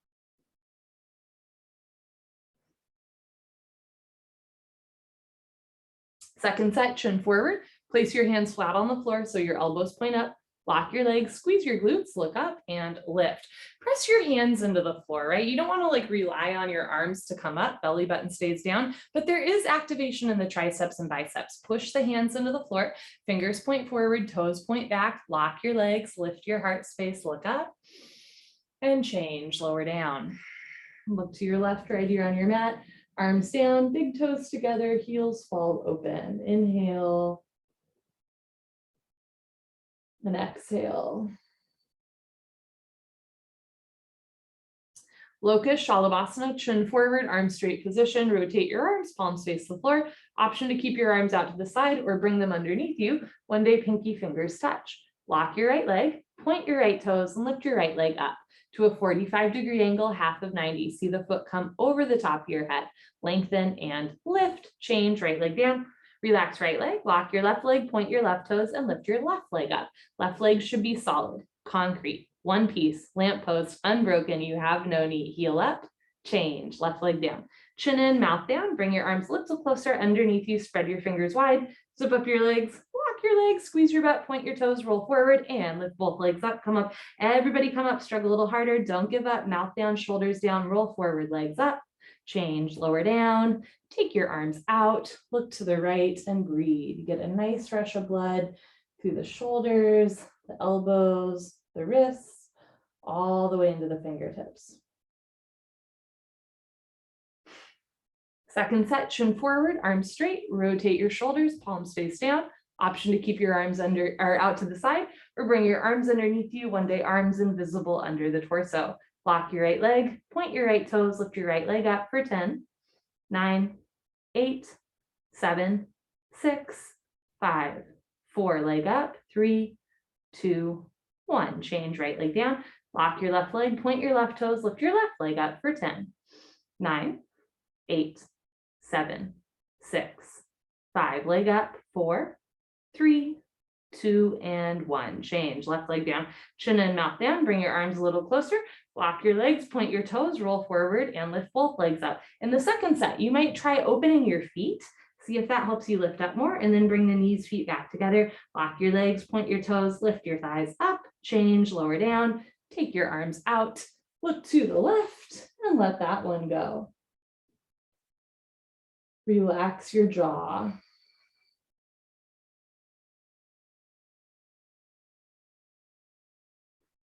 B: Second set, chin forward, place your hands flat on the floor so your elbows point up. Lock your legs, squeeze your glutes, look up and lift. Press your hands into the floor, right? You don't want to like rely on your arms to come up, belly button stays down, but there is activation in the triceps and biceps. Push the hands into the floor, fingers point forward, toes point back, lock your legs, lift your heart space, look up and change, lower down. Look to your left, right ear on your mat, arms down, big toes together, heels fall open. Inhale. And exhale. Locust, Shalabhasana, chin forward, arms straight position, rotate your arms, palms face the floor. Option to keep your arms out to the side or bring them underneath you. One day pinky fingers touch. Lock your right leg, point your right toes and lift your right leg up to a 45-degree angle, half of 90. See the foot come over the top of your head. Lengthen and lift, change, right leg down. Relax right leg, lock your left leg, point your left toes and lift your left leg up. Left leg should be solid, concrete, one piece, lamp post, unbroken. You have no knee. Heel up, change, left leg down. Chin in, mouth down, bring your arms a little closer underneath you, spread your fingers wide, zip up your legs, lock your legs, squeeze your butt, point your toes, roll forward and lift both legs up, come up. Everybody come up, struggle a little harder, don't give up, mouth down, shoulders down, roll forward, legs up. Change, lower down, take your arms out, look to the right and breathe. Get a nice rush of blood through the shoulders, the elbows, the wrists, all the way into the fingertips. Second set, chin forward, arms straight, rotate your shoulders, palms face down. Option to keep your arms under or out to the side or bring your arms underneath you. One day arms invisible under the torso. Lock your right leg, point your right toes, lift your right leg up for 10, 9, 8, 7, 6, 5, 4, leg up, 3, 2, 1. Change right leg down, lock your left leg, point your left toes, lift your left leg up for 10, 9, 8, 7, 6, 5, leg up, 4, 3, 2, and 1. Change left leg down, chin and mouth down, bring your arms a little closer, lock your legs, point your toes, roll forward and lift both legs up. In the second set, you might try opening your feet. See if that helps you lift up more, and then bring the knees, feet back together. Lock your legs, point your toes, lift your thighs up, change, lower down, take your arms out, look to the left, and let that one go. Relax your jaw.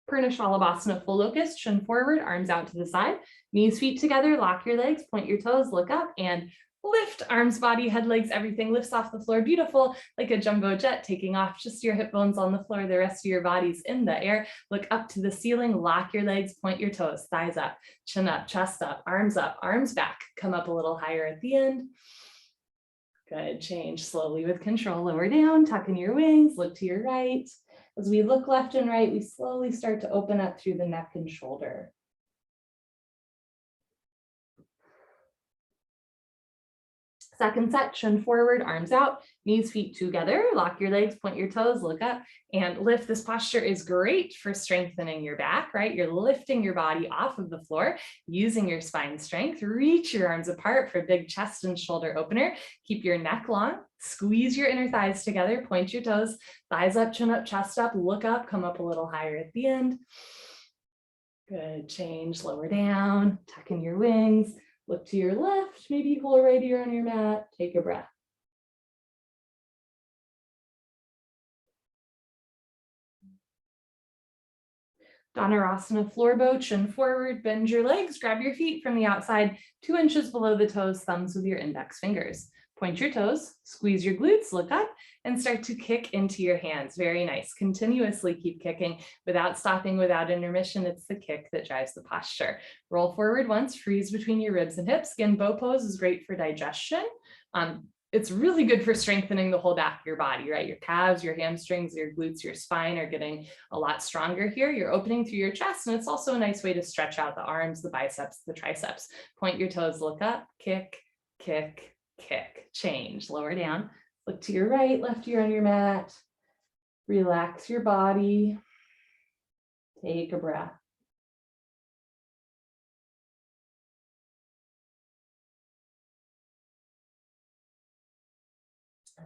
B: Purna Shalabhasana, full locust, chin forward, arms out to the side, knees, feet together, lock your legs, point your toes, look up, and lift, arms, body, head, legs, everything lifts off the floor. Beautiful, like a jumbo jet taking off, just your hip bones on the floor, the rest of your body's in the air. Look up to the ceiling, lock your legs, point your toes, thighs up, chin up, chest up, arms back, come up a little higher at the end. Good, change slowly with control, lower down, tuck in your wings, look to your right. As we look left and right, we slowly start to open up through the neck and shoulder. Second set, chin forward, arms out, knees, feet together, lock your legs, point your toes, look up and lift. This posture is great for strengthening your back, right? You're lifting your body off of the floor, using your spine strength. Reach your arms apart for a big chest and shoulder opener. Keep your neck long, squeeze your inner thighs together, point your toes, thighs up, chin up, chest up, look up, come up a little higher at the end. Good, change, lower down, tuck in your wings. Look to your left, maybe hold right ear on your mat, take a breath. Dhanurasana, floor bow, chin forward, bend your legs, grab your feet from the outside, 2 inches below the toes, thumbs with your index fingers. Point your toes, squeeze your glutes, look up, and start to kick into your hands. Very nice. Continuously keep kicking without stopping, without intermission. It's the kick that drives the posture. Roll forward once, freeze between your ribs and hips. Again, bow pose is great for digestion. It's really good for strengthening the whole back of your body, right? Your calves, your hamstrings, your glutes, your spine are getting a lot stronger here. You're opening through your chest, and it's also a nice way to stretch out the arms, the biceps, the triceps. Point your toes, look up, kick, kick, kick, change, lower down, look to your right, left ear on your mat, relax your body, take a breath.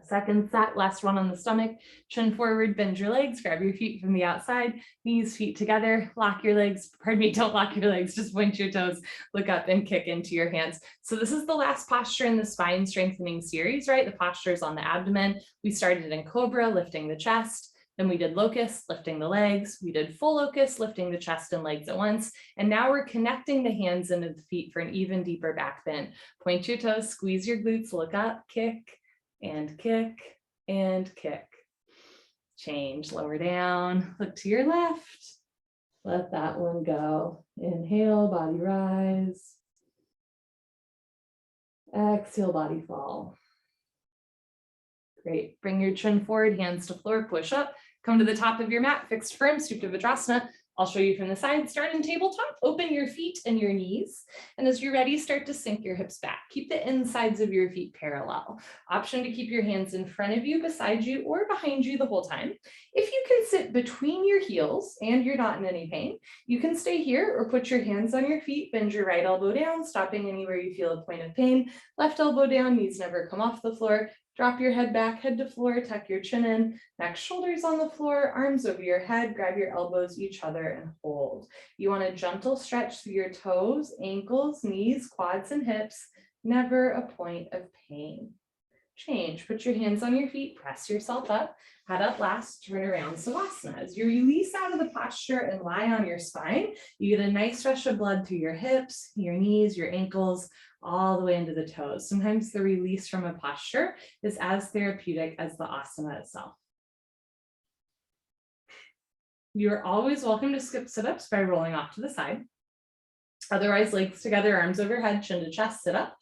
B: Second set, last one on the stomach, chin forward, bend your legs, grab your feet from the outside, knees, feet together, lock your legs, pardon me, don't lock your legs, just point your toes, look up and kick into your hands. So this is the last posture in the spine strengthening series, right? The posture is on the abdomen. We started in Cobra, lifting the chest. Then we did locust, lifting the legs. We did full locust, lifting the chest and legs at once. And now we're connecting the hands into the feet for an even deeper back bend. Point your toes, squeeze your glutes, look up, kick, and kick, and kick. Change, lower down, look to your left. Let that one go. Inhale, body rise. Exhale, body fall. Great. Bring your chin forward, hands to floor, push up. Come to the top of your mat, fixed firm, Supta Vajrasana. I'll show you from the side. Start in tabletop, open your feet and your knees. And as you're ready, start to sink your hips back. Keep the insides of your feet parallel. Option to keep your hands in front of you, beside you, or behind you the whole time. If you can sit between your heels and you're not in any pain, you can stay here or put your hands on your feet, bend your right elbow down, stopping anywhere you feel a point of pain. Left elbow down, knees never come off the floor. Drop your head back, head to floor, tuck your chin in, neck, shoulders on the floor, arms over your head, grab your elbows each other and hold. You want a gentle stretch through your toes, ankles, knees, quads, and hips, never a point of pain. Change, put your hands on your feet, press yourself up, head up last, turn around, Savasana. As you release out of the posture and lie on your spine, you get a nice rush of blood through your hips, your knees, your ankles, all the way into the toes. Sometimes the release from a posture is as therapeutic as the asana itself. You're always welcome to skip sit-ups by rolling off to the side. Otherwise, legs together, arms overhead, chin to chest, sit up.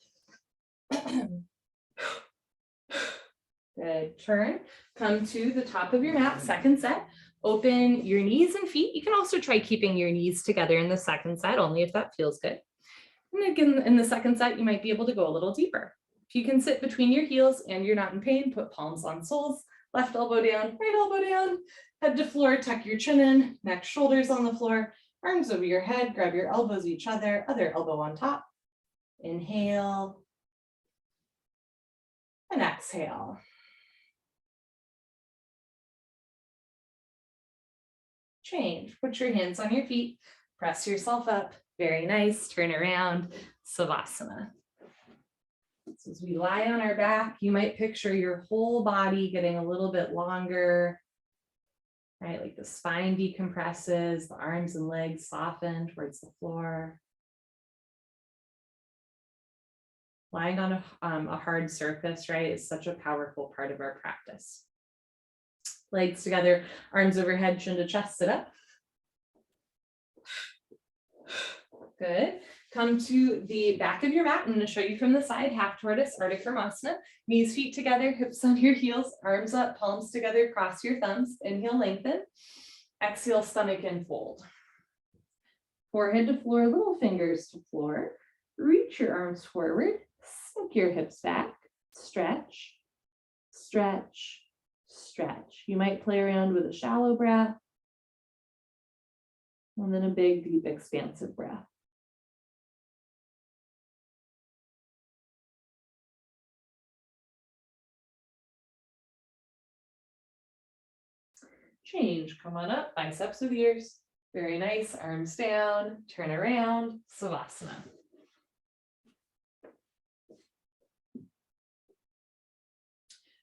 B: Good, turn, come to the top of your mat, second set. Open your knees and feet. You can also try keeping your knees together in the second set, only if that feels good. And again, in the second set, you might be able to go a little deeper. If you can sit between your heels and you're not in pain, put palms on soles, left elbow down, right elbow down, head to floor, tuck your chin in, neck, shoulders on the floor, arms over your head, grab your elbows each other, other elbow on top. Inhale and exhale. Change, put your hands on your feet, press yourself up, very nice, turn around, Savasana. So as we lie on our back, you might picture your whole body getting a little bit longer, right? Like the spine decompresses, the arms and legs soften towards the floor. Lying on a hard surface, right, is such a powerful part of our practice. Legs together, arms overhead, chin to chest, sit up. Good. Come to the back of your mat. I'm going to show you from the side, half tortoise, Ardha. Knees, feet together, hips on your heels, arms up, palms together, cross your thumbs. Inhale, lengthen. Exhale, stomach and fold. Forehead to floor, little fingers to floor. Reach your arms forward, sink your hips back, stretch, stretch, stretch. You might play around with a shallow breath and then a big, deep, expansive breath. Change, come on up, biceps with ears. Very nice, arms down, turn around, Savasana.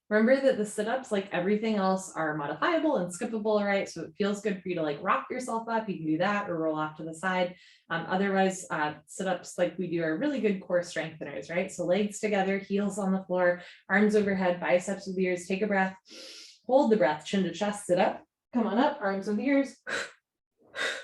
B: Remember that the sit-ups, like everything else, are modifiable and skippable, right? So it feels good for you to like rock yourself up. You can do that or roll off to the side. Otherwise, sit-ups like we do are really good core strengtheners, right? So legs together, heels on the floor, arms overhead, biceps with ears. Take a breath, hold the breath, chin to chest, sit up. Come on up, arms with ears.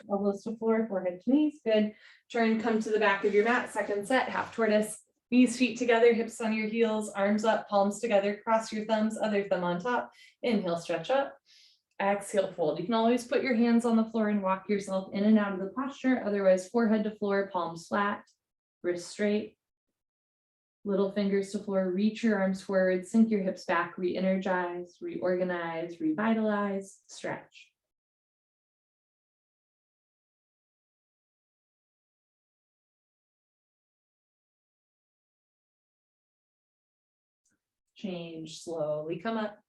B: Elbows to floor, forehead to knees. Good. Turn, come to the back of your mat. Second set, half tortoise. Knees, feet together, hips on your heels, arms up, palms together, cross your thumbs, other thumb on top. Inhale, stretch up. Exhale, fold. You can always put your hands on the floor and walk yourself in and out of the posture. Otherwise, forehead to floor, palms flat, wrists straight. Little fingers to floor, reach your arms forward, sink your hips back, re-energize, reorganize, revitalize, stretch. Change, slowly come up.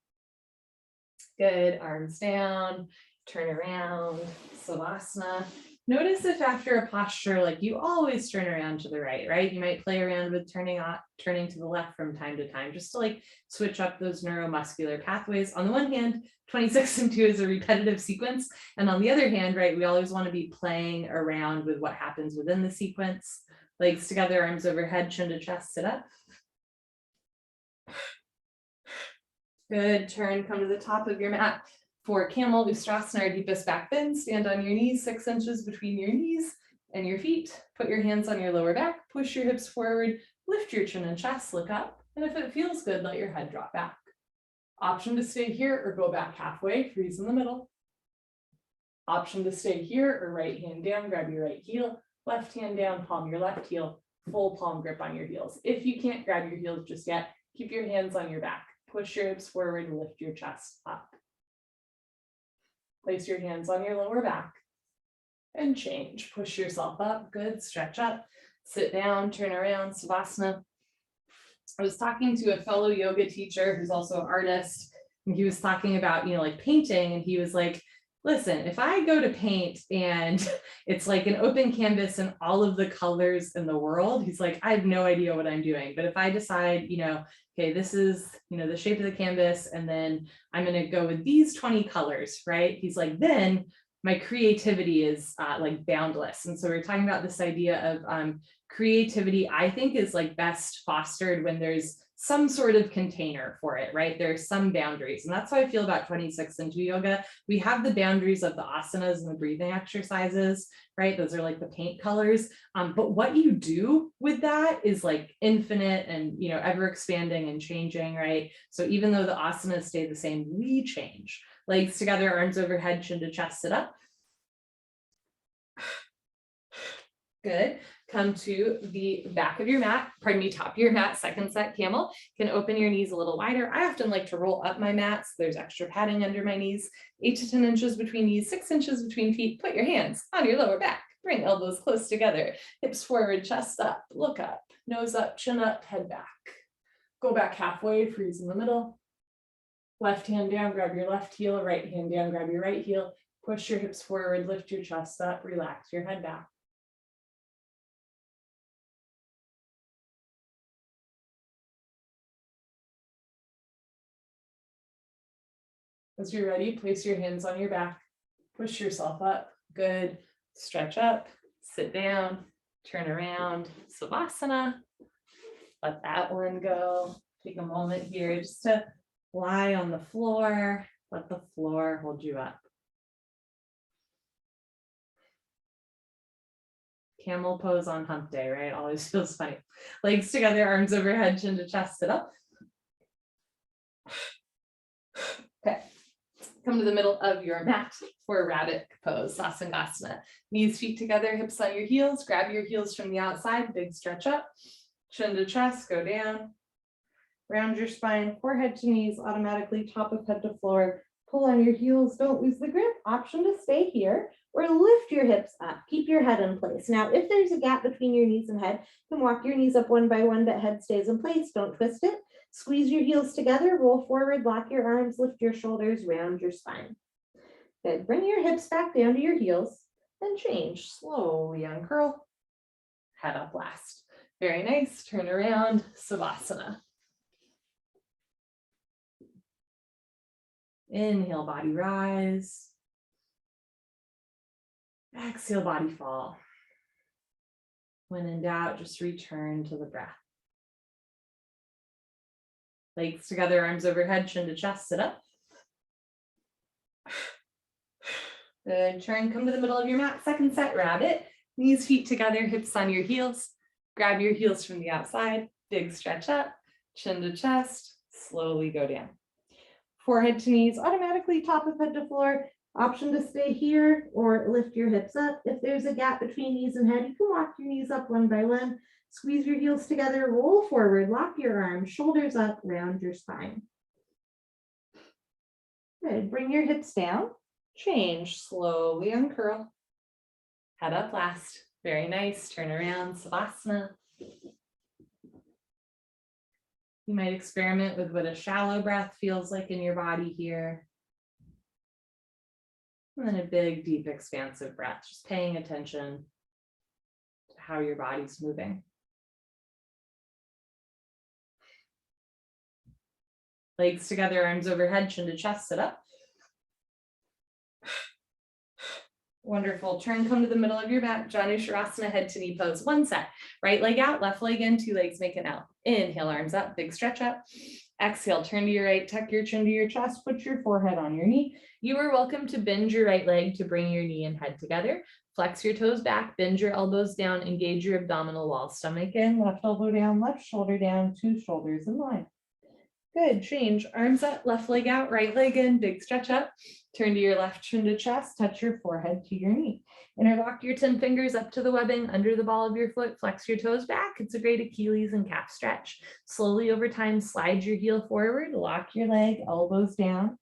B: Good, arms down, turn around, Savasana. Notice if after a posture, like you always turn around to the right? You might play around with turning to the left from time to time, just to like switch up those neuromuscular pathways. On the one hand, 26 and 2 is a repetitive sequence. And on the other hand, right, we always want to be playing around with what happens within the sequence. Legs together, arms overhead, chin to chest, sit up. Good, turn, come to the top of your mat. For Camel, Sharasana, our deepest back bend. Stand on your knees, 6 inches between your knees and your feet. Put your hands on your lower back, push your hips forward, lift your chin and chest, look up. And if it feels good, let your head drop back. Option to stay here or go back halfway, freeze in the middle. Option to stay here or right hand down, grab your right heel, left hand down, palm your left heel, full palm grip on your heels. If you can't grab your heels just yet, keep your hands on your back. Push your hips forward and lift your chest up. Place your hands on your lower back and change. Push yourself up. Good. Stretch up. Sit down. Turn around. Savasana. I was talking to a fellow yoga teacher who's also an artist, and he was talking about, like painting, and he was like, listen, if I go to paint and it's like an open canvas and all of the colors in the world, he's like, I have no idea what I'm doing. But if I decide, okay, this is, the shape of the canvas, and then I'm going to go with these 20 colors, right? He's like, then my creativity is like boundless. And so we're talking about this idea of creativity, I think, is like best fostered when there's some sort of container for it, right? There's some boundaries. And that's how I feel about 26 into yoga. We have the boundaries of the asanas and the breathing exercises, right? Those are like the paint colors. But what you do with that is like infinite and, you know, ever expanding and changing, right? So even though the asanas stay the same, we change. Legs together, arms overhead, chin to chest, sit up. Good. Come to the back of your mat, pardon me, top of your mat, second set camel. You can open your knees a little wider. I often like to roll up my mat, so there's extra padding under my knees, 8 to 10 inches between knees, 6 inches between feet. Put your hands on your lower back. Bring elbows close together, hips forward, chest up, look up, nose up, chin up, head back. Go back halfway, freeze in the middle. Left hand down, grab your left heel, right hand down, grab your right heel. Push your hips forward, lift your chest up, relax your head back. As you're ready, place your hands on your back, push yourself up, good. Stretch up, sit down, turn around, Savasana. Let that one go. Take a moment here just to lie on the floor, let the floor hold you up. Camel pose on hump day, right? Always feels funny. Legs together, arms overhead, chin to chest, sit up. Okay. Come to the middle of your mat for rabbit pose, Sasangasana. Knees, feet together, hips on your heels. Grab your heels from the outside, big stretch up. Chin to chest, go down. Round your spine, forehead to knees, automatically top of head to floor. Pull on your heels, don't lose the grip. Option to stay here or lift your hips up. Keep your head in place. Now, if there's a gap between your knees and head, you can walk your knees up one by one, but head stays in place. Don't twist it. Squeeze your heels together, roll forward, lock your arms, lift your shoulders, round your spine. Good. Bring your hips back down to your heels and change. Slowly uncurl. Head up last. Very nice. Turn around, Savasana. Inhale, body rise. Exhale, body fall. When in doubt, just return to the breath. Legs together, arms overhead, chin to chest, sit up. Good, turn, come to the middle of your mat, second set, rabbit. Knees, feet together, hips on your heels. Grab your heels from the outside, big stretch up, chin to chest, slowly go down. Forehead to knees, automatically top of head to floor. Option to stay here or lift your hips up. If there's a gap between knees and head, you can walk your knees up one by one. Squeeze your heels together, roll forward, lock your arms, shoulders up, round your spine. Good, bring your hips down, change, slowly uncurl. Head up last, very nice, turn around, Savasana. You might experiment with what a shallow breath feels like in your body here. And then a big, deep, expansive breath, just paying attention to how your body's moving. Legs together, arms overhead, chin to chest, sit up. Wonderful. Turn, come to the middle of your mat, Janu Sharasana, head to knee pose. One set. Right leg out, left leg in, 2 legs make an L. Inhale, arms up, big stretch up. Exhale, turn to your right, tuck your chin to your chest, put your forehead on your knee. You are welcome to bend your right leg to bring your knee and head together. Flex your toes back, bend your elbows down, engage your abdominal wall. Stomach in, left elbow down, left shoulder down, 2 shoulders in line. Good, change, arms up, left leg out, right leg in, big stretch up. Turn to your left, chin to chest, touch your forehead to your knee. Interlock your 10 fingers up to the webbing under the ball of your foot, flex your toes back. It's a great Achilles and calf stretch. Slowly over time, slide your heel forward, lock your leg, elbows down.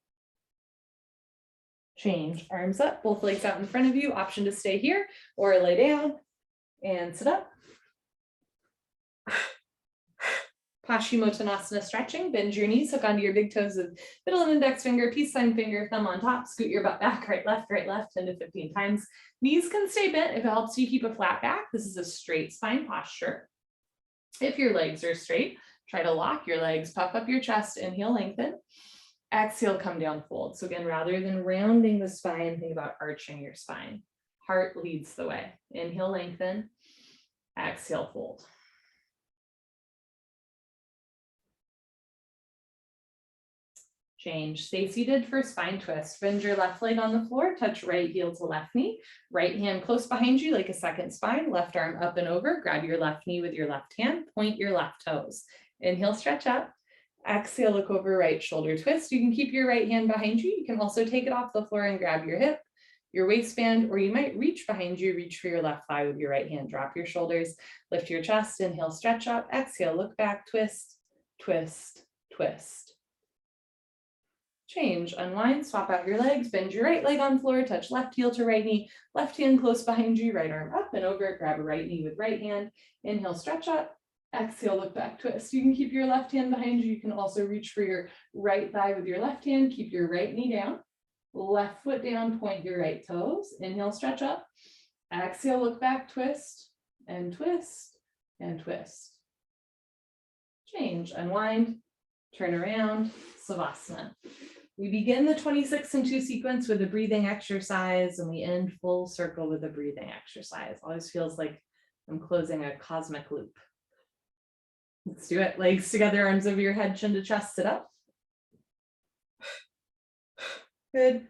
B: Change, arms up, both legs out in front of you. Option to stay here or lay down and sit up. Paschimottanasana stretching, bend your knees, hook onto your big toes of middle and index finger, peace sign finger, thumb on top, scoot your butt back, right, left, 10 to 15 times. Knees can stay bent if it helps you keep a flat back. This is a straight spine posture. If your legs are straight, try to lock your legs, puff up your chest, inhale, lengthen. Exhale, come down, fold. So again, rather than rounding the spine, think about arching your spine. Heart leads the way. Inhale, lengthen. Exhale, fold. Change. Stay seated for spine twist. Bend your left leg on the floor, touch right heel to left knee, right hand close behind you like a second spine, left arm up and over, grab your left knee with your left hand, point your left toes. Inhale, stretch up. Exhale, look over, right shoulder twist. You can keep your right hand behind you. You can also take it off the floor and grab your hip, your waistband, or you might reach behind you, reach for your left thigh with your right hand. Drop your shoulders, lift your chest, inhale, stretch up, exhale, look back, twist, twist, twist. Change, unwind, swap out your legs, bend your right leg on floor, touch left heel to right knee, left hand close behind you, right arm up and over, grab a right knee with right hand, inhale, stretch up, exhale, look back, twist. You can keep your left hand behind you. You can also reach for your right thigh with your left hand, keep your right knee down, left foot down, point your right toes, inhale, stretch up, exhale, look back, twist, and twist, and twist. Change, unwind, turn around, Savasana. We begin the 26 and 2 sequence with a breathing exercise, and we end full circle with a breathing exercise. Always feels like I'm closing a cosmic loop. Let's do it. Legs together, arms over your head, chin to chest, sit up. Good.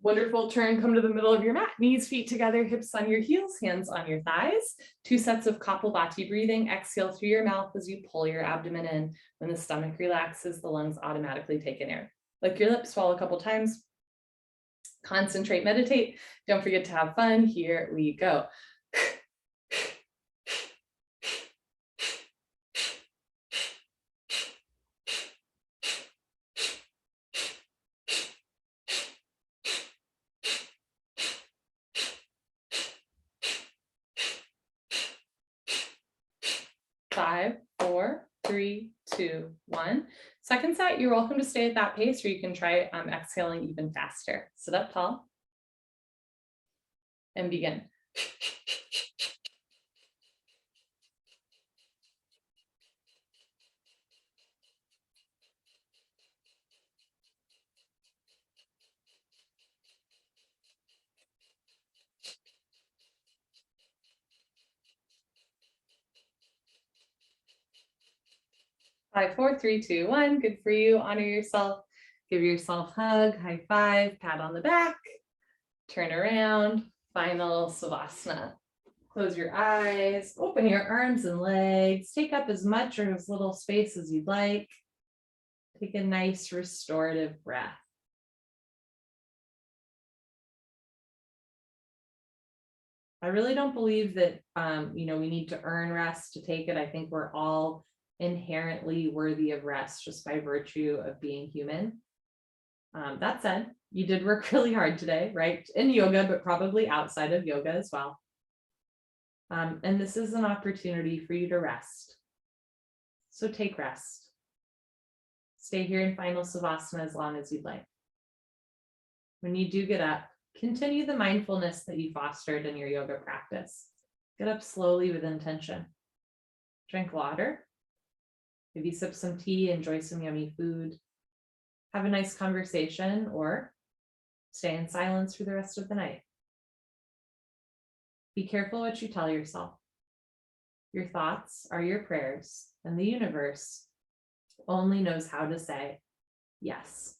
B: Wonderful. Turn, come to the middle of your mat. Knees, feet together, hips on your heels, hands on your thighs. 2 sets of Kapalabhati breathing. Exhale through your mouth as you pull your abdomen in. When the stomach relaxes, the lungs automatically take in air. Lick your lips, swallow a couple times. Concentrate, meditate. Don't forget to have fun. Here we go. Five, four, three, two, one. Second set, you're welcome to stay at that pace, or you can try exhaling even faster. Sit up tall and begin. 5, 4, 3, 2, 1. Good for you. Honor yourself. Give yourself a hug, high five, pat on the back, turn around, final Savasana. Close your eyes, open your arms and legs, take up as much or as little space as you'd like. Take a nice restorative breath. I really don't believe that, we need to earn rest to take it. I think we're all inherently worthy of rest just by virtue of being human. That said, you did work really hard today, right? In yoga, but probably outside of yoga as well. And this is an opportunity for you to rest. So take rest. Stay here in final Savasana as long as you'd like. When you do get up, continue the mindfulness that you fostered in your yoga practice. Get up slowly with intention. Drink water. Maybe sip some tea, enjoy some yummy food. Have a nice conversation, or stay in silence for the rest of the night. Be careful what you tell yourself. Your thoughts are your prayers, and the universe only knows how to say yes.